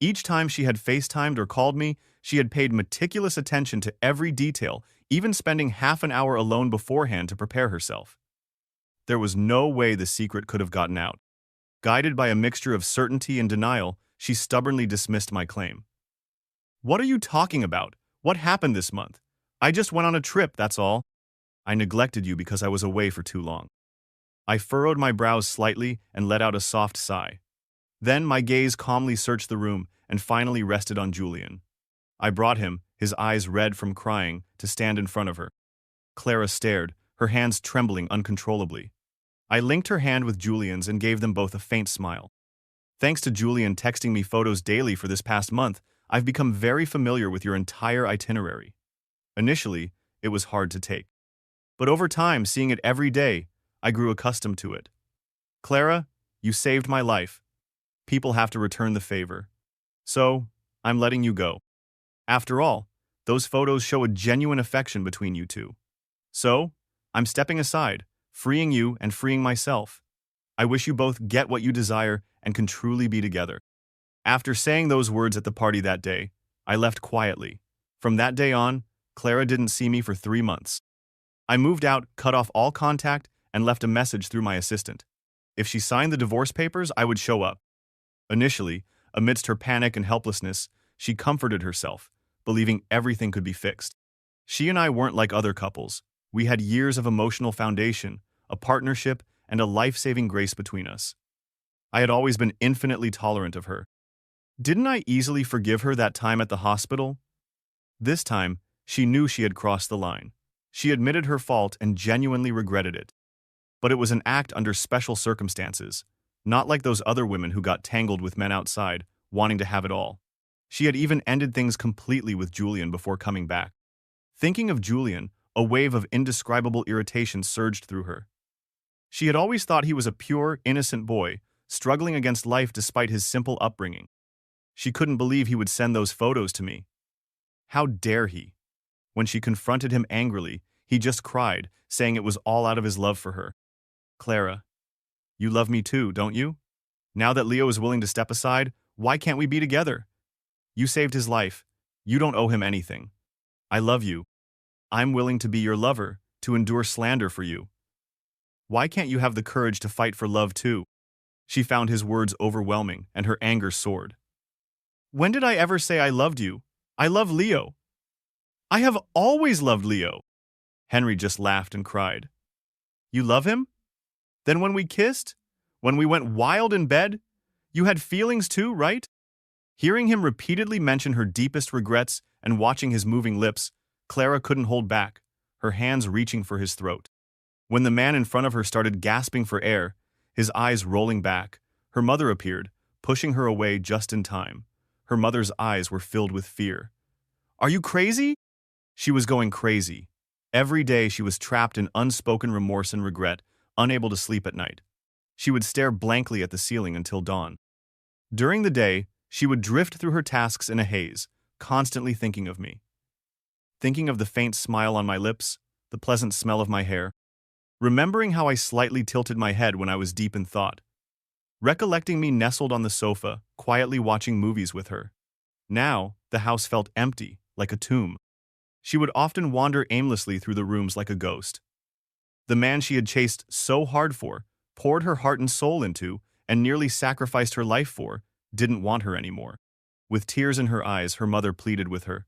Each time she had FaceTimed or called me, she had paid meticulous attention to every detail, even spending half an hour alone beforehand to prepare herself. There was no way the secret could have gotten out. Guided by a mixture of certainty and denial, she stubbornly dismissed my claim. What are you talking about? What happened this month? I just went on a trip, that's all. I neglected you because I was away for too long. I furrowed my brows slightly and let out a soft sigh. Then my gaze calmly searched the room and finally rested on Julian. I brought him, his eyes red from crying, to stand in front of her. Clara stared, her hands trembling uncontrollably. I linked her hand with Julian's and gave them both a faint smile. Thanks to Julian texting me photos daily for this past month, I've become very familiar with your entire itinerary. Initially, it was hard to take. But over time, seeing it every day, I grew accustomed to it. Clara, you saved my life. People have to return the favor. So, I'm letting you go. After all, those photos show a genuine affection between you two. So, I'm stepping aside, freeing you and freeing myself. I wish you both get what you desire and can truly be together. After saying those words at the party that day, I left quietly. From that day on, Clara didn't see me for 3 months. I moved out, cut off all contact, and left a message through my assistant. If she signed the divorce papers, I would show up. Initially, amidst her panic and helplessness, she comforted herself, believing everything could be fixed. She and I weren't like other couples. We had years of emotional foundation, a partnership, and a life-saving grace between us. I had always been infinitely tolerant of her. Didn't I easily forgive her that time at the hospital? This time, she knew she had crossed the line. She admitted her fault and genuinely regretted it. But it was an act under special circumstances, not like those other women who got tangled with men outside, wanting to have it all. She had even ended things completely with Julian before coming back. Thinking of Julian, a wave of indescribable irritation surged through her. She had always thought he was a pure, innocent boy, struggling against life despite his simple upbringing. She couldn't believe he would send those photos to me. How dare he? When she confronted him angrily, he just cried, saying it was all out of his love for her. Clara, you love me too, don't you? Now that Leo is willing to step aside, why can't we be together? You saved his life. You don't owe him anything. I love you. I'm willing to be your lover, to endure slander for you. Why can't you have the courage to fight for love too? She found his words overwhelming, and her anger soared. When did I ever say I loved you? I love Leo. I have always loved Leo. Henry just laughed and cried. You love him? Then when we kissed? When we went wild in bed? You had feelings too, right? Hearing him repeatedly mention her deepest regrets and watching his moving lips, Clara couldn't hold back, her hands reaching for his throat. When the man in front of her started gasping for air, his eyes rolling back, her mother appeared, pushing her away just in time. Her mother's eyes were filled with fear. Are you crazy? She was going crazy. Every day she was trapped in unspoken remorse and regret, unable to sleep at night. She would stare blankly at the ceiling until dawn. During the day, she would drift through her tasks in a haze, constantly thinking of me. Thinking of the faint smile on my lips, the pleasant smell of my hair. Remembering how I slightly tilted my head when I was deep in thought. Recollecting me nestled on the sofa, quietly watching movies with her. Now, the house felt empty, like a tomb. She would often wander aimlessly through the rooms like a ghost. The man she had chased so hard for, poured her heart and soul into, and nearly sacrificed her life for, didn't want her anymore. With tears in her eyes, her mother pleaded with her.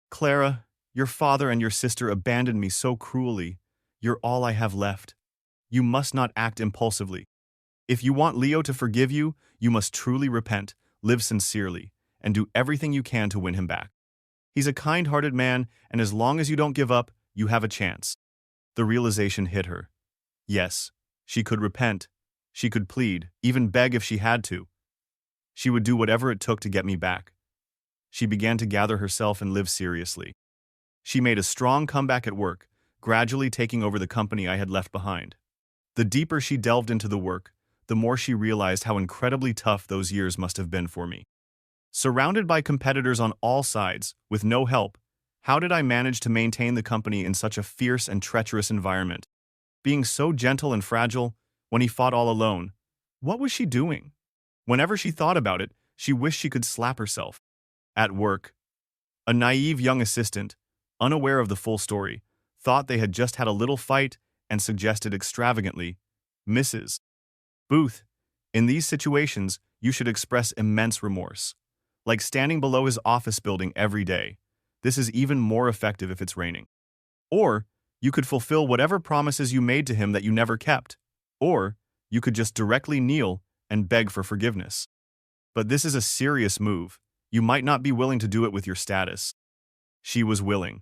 Clara, your father and your sister abandoned me so cruelly. You're all I have left. You must not act impulsively. If you want Leo to forgive you, you must truly repent, live sincerely, and do everything you can to win him back. He's a kind-hearted man, and as long as you don't give up, you have a chance. The realization hit her. Yes, she could repent. She could plead, even beg if she had to. She would do whatever it took to get me back. She began to gather herself and live seriously. She made a strong comeback at work, gradually taking over the company I had left behind. The deeper she delved into the work, the more she realized how incredibly tough those years must have been for me. Surrounded by competitors on all sides, with no help, how did I manage to maintain the company in such a fierce and treacherous environment? Being so gentle and fragile, when he fought all alone, what was she doing? Whenever she thought about it, she wished she could slap herself. At work, a naive young assistant, unaware of the full story, thought they had just had a little fight and suggested extravagantly, Mrs. Booth, in these situations, you should express immense remorse. Like standing below his office building every day. This is even more effective if it's raining. Or, you could fulfill whatever promises you made to him that you never kept. Or, you could just directly kneel and beg for forgiveness. But this is a serious move. You might not be willing to do it with your status. She was willing.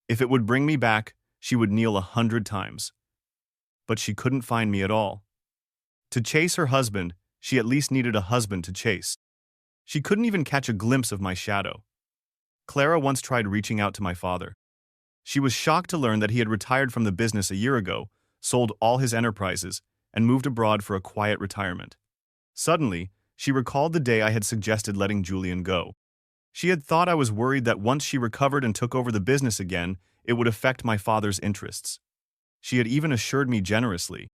If it would bring me back, she would kneel 100 times. But she couldn't find me at all. To chase her husband, she at least needed a husband to chase. She couldn't even catch a glimpse of my shadow. Clara once tried reaching out to my father. She was shocked to learn that he had retired from the business a year ago, sold all his enterprises, and moved abroad for a quiet retirement. Suddenly, she recalled the day I had suggested letting Julian go. She had thought I was worried that once she recovered and took over the business again, it would affect my father's interests. She had even assured me generously.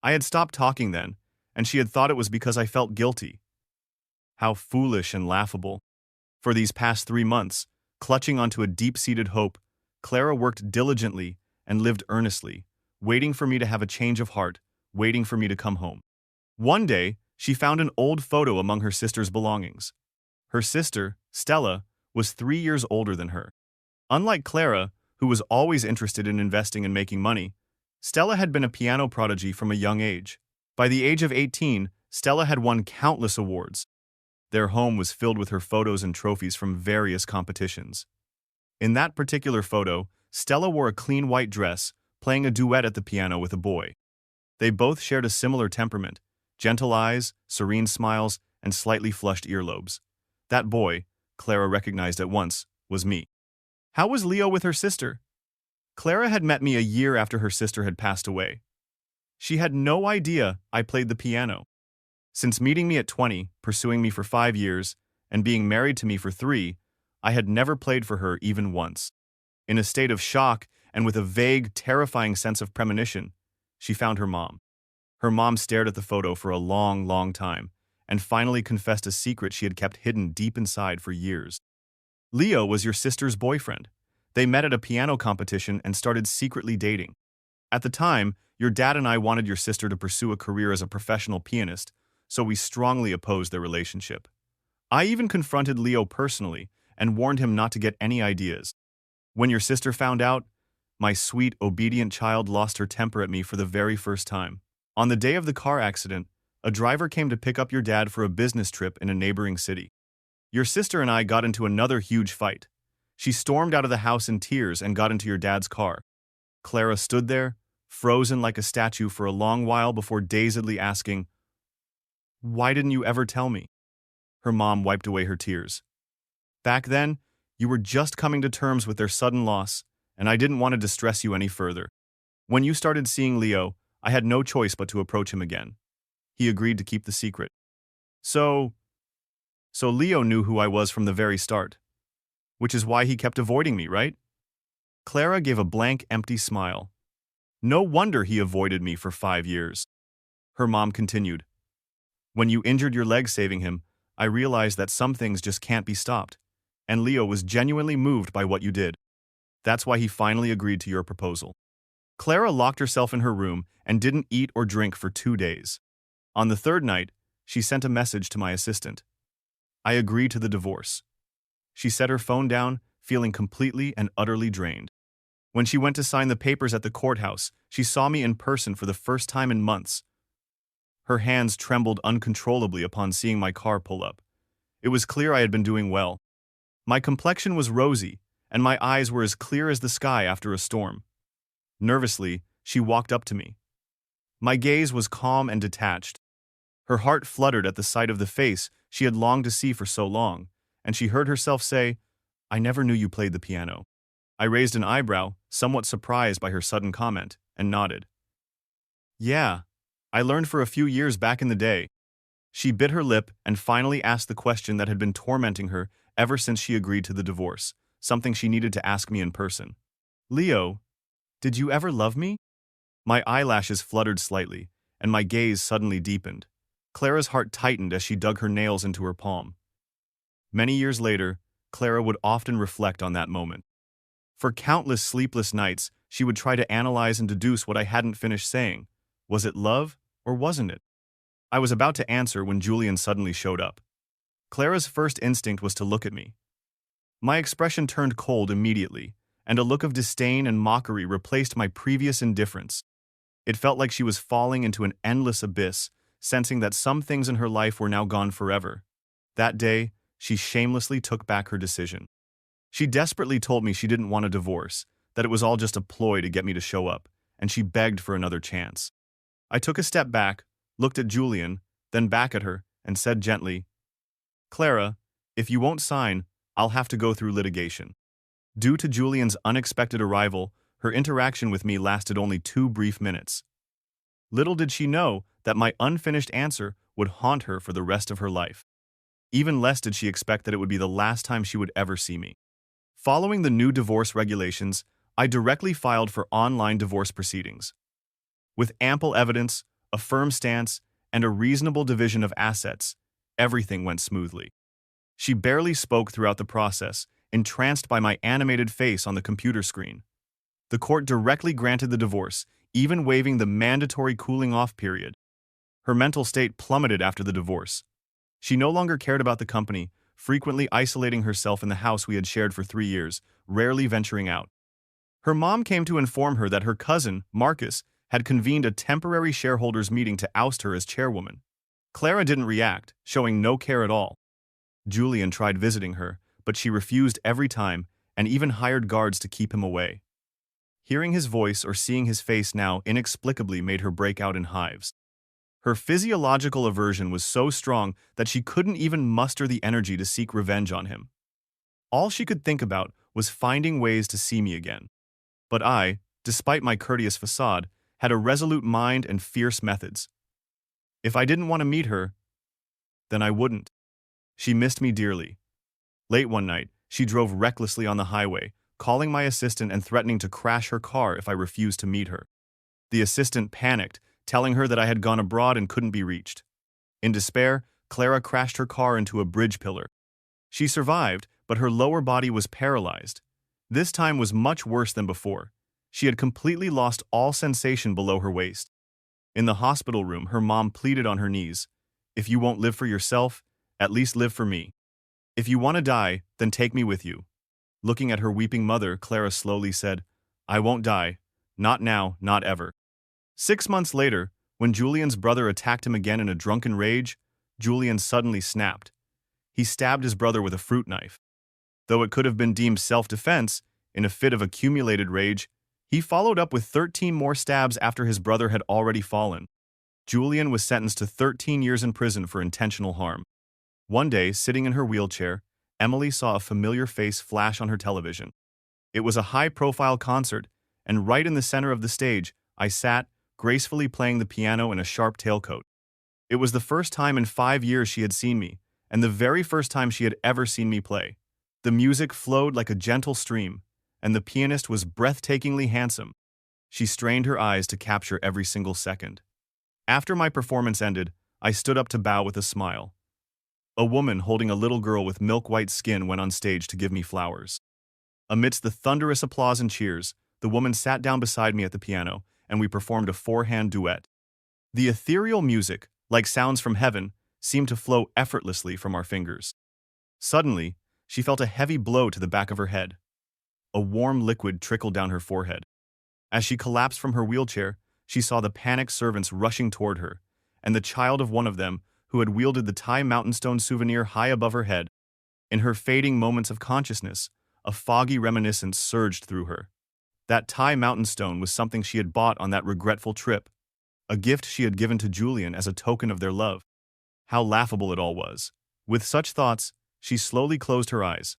I had stopped talking then, and she had thought it was because I felt guilty. How foolish and laughable. For these past 3 months, clutching onto a deep-seated hope, Clara worked diligently and lived earnestly, waiting for me to have a change of heart, waiting for me to come home. One day, she found an old photo among her sister's belongings. Her sister, Stella, was 3 years older than her. Unlike Clara, who was always interested in investing and making money, Stella had been a piano prodigy from a young age. By the age of 18, Stella had won countless awards. Their home was filled with her photos and trophies from various competitions. In that particular photo, Stella wore a clean white dress, playing a duet at the piano with a boy. They both shared a similar temperament, gentle eyes, serene smiles, and slightly flushed earlobes. That boy, Clara recognized at once, was me. How was Leo with her sister? Clara had met me a year after her sister had passed away. She had no idea I played the piano. Since meeting me at 20, pursuing me for 5 years, and being married to me for 3, I had never played for her even once. In a state of shock and with a vague, terrifying sense of premonition, she found her mom. Her mom stared at the photo for a long, long time, and finally confessed a secret she had kept hidden deep inside for years. Leo was your sister's boyfriend. They met at a piano competition and started secretly dating. At the time, your dad and I wanted your sister to pursue a career as a professional pianist, so we strongly opposed their relationship. I even confronted Leo personally and warned him not to get any ideas. When your sister found out, my sweet, obedient child lost her temper at me for the very first time. On the day of the car accident, a driver came to pick up your dad for a business trip in a neighboring city. Your sister and I got into another huge fight. She stormed out of the house in tears and got into your dad's car. Clara stood there, frozen like a statue for a long while before dazedly asking, "Why didn't you ever tell me?" Her mom wiped away her tears. "Back then, you were just coming to terms with their sudden loss, and I didn't want to distress you any further. When you started seeing Leo, I had no choice but to approach him again. He agreed to keep the secret. So Leo knew who I was from the very start. Which is why he kept avoiding me, right?" Clara gave a blank, empty smile. "No wonder he avoided me for 5 years." Her mom continued, "When you injured your leg saving him, I realized that some things just can't be stopped, and Leo was genuinely moved by what you did. That's why he finally agreed to your proposal." Clara locked herself in her room and didn't eat or drink for 2 days. On the third night, she sent a message to my assistant. I agree to the divorce. She set her phone down, feeling completely and utterly drained. When she went to sign the papers at the courthouse, she saw me in person for the first time in months. Her hands trembled uncontrollably upon seeing my car pull up. It was clear I had been doing well. My complexion was rosy, and my eyes were as clear as the sky after a storm. Nervously, she walked up to me. My gaze was calm and detached. Her heart fluttered at the sight of the face she had longed to see for so long, and she heard herself say, "I never knew you played the piano." I raised an eyebrow, somewhat surprised by her sudden comment, and nodded. "Yeah, I learned for a few years back in the day." She bit her lip and finally asked the question that had been tormenting her ever since she agreed to the divorce, something she needed to ask me in person. "Leo, did you ever love me?" My eyelashes fluttered slightly, and my gaze suddenly deepened. Clara's heart tightened as she dug her nails into her palm. Many years later, Clara would often reflect on that moment. For countless sleepless nights, she would try to analyze and deduce what I hadn't finished saying. Was it love, or wasn't it? I was about to answer when Julian suddenly showed up. Clara's first instinct was to look at me. My expression turned cold immediately, and a look of disdain and mockery replaced my previous indifference. It felt like she was falling into an endless abyss, sensing that some things in her life were now gone forever. That day, she shamelessly took back her decision. She desperately told me she didn't want a divorce, that it was all just a ploy to get me to show up, and she begged for another chance. I took a step back, looked at Julian, then back at her, and said gently, "Clara, if you won't sign, I'll have to go through litigation." Due to Julian's unexpected arrival, her interaction with me lasted only 2 brief minutes. Little did she know that my unfinished answer would haunt her for the rest of her life. Even less did she expect that it would be the last time she would ever see me. Following the new divorce regulations, I directly filed for online divorce proceedings. With ample evidence, a firm stance, and a reasonable division of assets, everything went smoothly. She barely spoke throughout the process, entranced by my animated face on the computer screen. The court directly granted the divorce, even waiving the mandatory cooling-off period. Her mental state plummeted after the divorce. She no longer cared about the company, frequently isolating herself in the house we had shared for 3 years, rarely venturing out. Her mom came to inform her that her cousin, Marcus, had convened a temporary shareholders' meeting to oust her as chairwoman. Clara didn't react, showing no care at all. Julian tried visiting her, but she refused every time and even hired guards to keep him away. Hearing his voice or seeing his face now inexplicably made her break out in hives. Her physiological aversion was so strong that she couldn't even muster the energy to seek revenge on him. All she could think about was finding ways to see me again. But I, despite my courteous facade, had a resolute mind and fierce methods. If I didn't want to meet her, then I wouldn't. She missed me dearly. Late one night, she drove recklessly on the highway, calling my assistant and threatening to crash her car if I refused to meet her. The assistant panicked, telling her that I had gone abroad and couldn't be reached. In despair, Clara crashed her car into a bridge pillar. She survived, but her lower body was paralyzed. This time was much worse than before. She had completely lost all sensation below her waist. In the hospital room, her mom pleaded on her knees, "If you won't live for yourself, at least live for me. If you want to die, then take me with you." Looking at her weeping mother, Clara slowly said, "I won't die. Not now, not ever." 6 months later, when Julian's brother attacked him again in a drunken rage, Julian suddenly snapped. He stabbed his brother with a fruit knife. Though it could have been deemed self-defense, in a fit of accumulated rage, he followed up with 13 more stabs after his brother had already fallen. Julian was sentenced to 13 years in prison for intentional harm. One day, sitting in her wheelchair, Emily saw a familiar face flash on her television. It was a high-profile concert, and right in the center of the stage, I sat, gracefully playing the piano in a sharp tailcoat. It was the first time in 5 years she had seen me, and the very first time she had ever seen me play. The music flowed like a gentle stream, and the pianist was breathtakingly handsome. She strained her eyes to capture every single second. After my performance ended, I stood up to bow with a smile. A woman holding a little girl with milk-white skin went on stage to give me flowers. Amidst the thunderous applause and cheers, the woman sat down beside me at the piano, and we performed a four-hand duet. The ethereal music, like sounds from heaven, seemed to flow effortlessly from our fingers. Suddenly, she felt a heavy blow to the back of her head. A warm liquid trickled down her forehead. As she collapsed from her wheelchair, she saw the panicked servants rushing toward her, and the child of one of them, who had wielded the Thai mountain stone souvenir high above her head. In her fading moments of consciousness, a foggy reminiscence surged through her. That Thai mountain stone was something she had bought on that regretful trip, a gift she had given to Julian as a token of their love. How laughable it all was. With such thoughts, she slowly closed her eyes,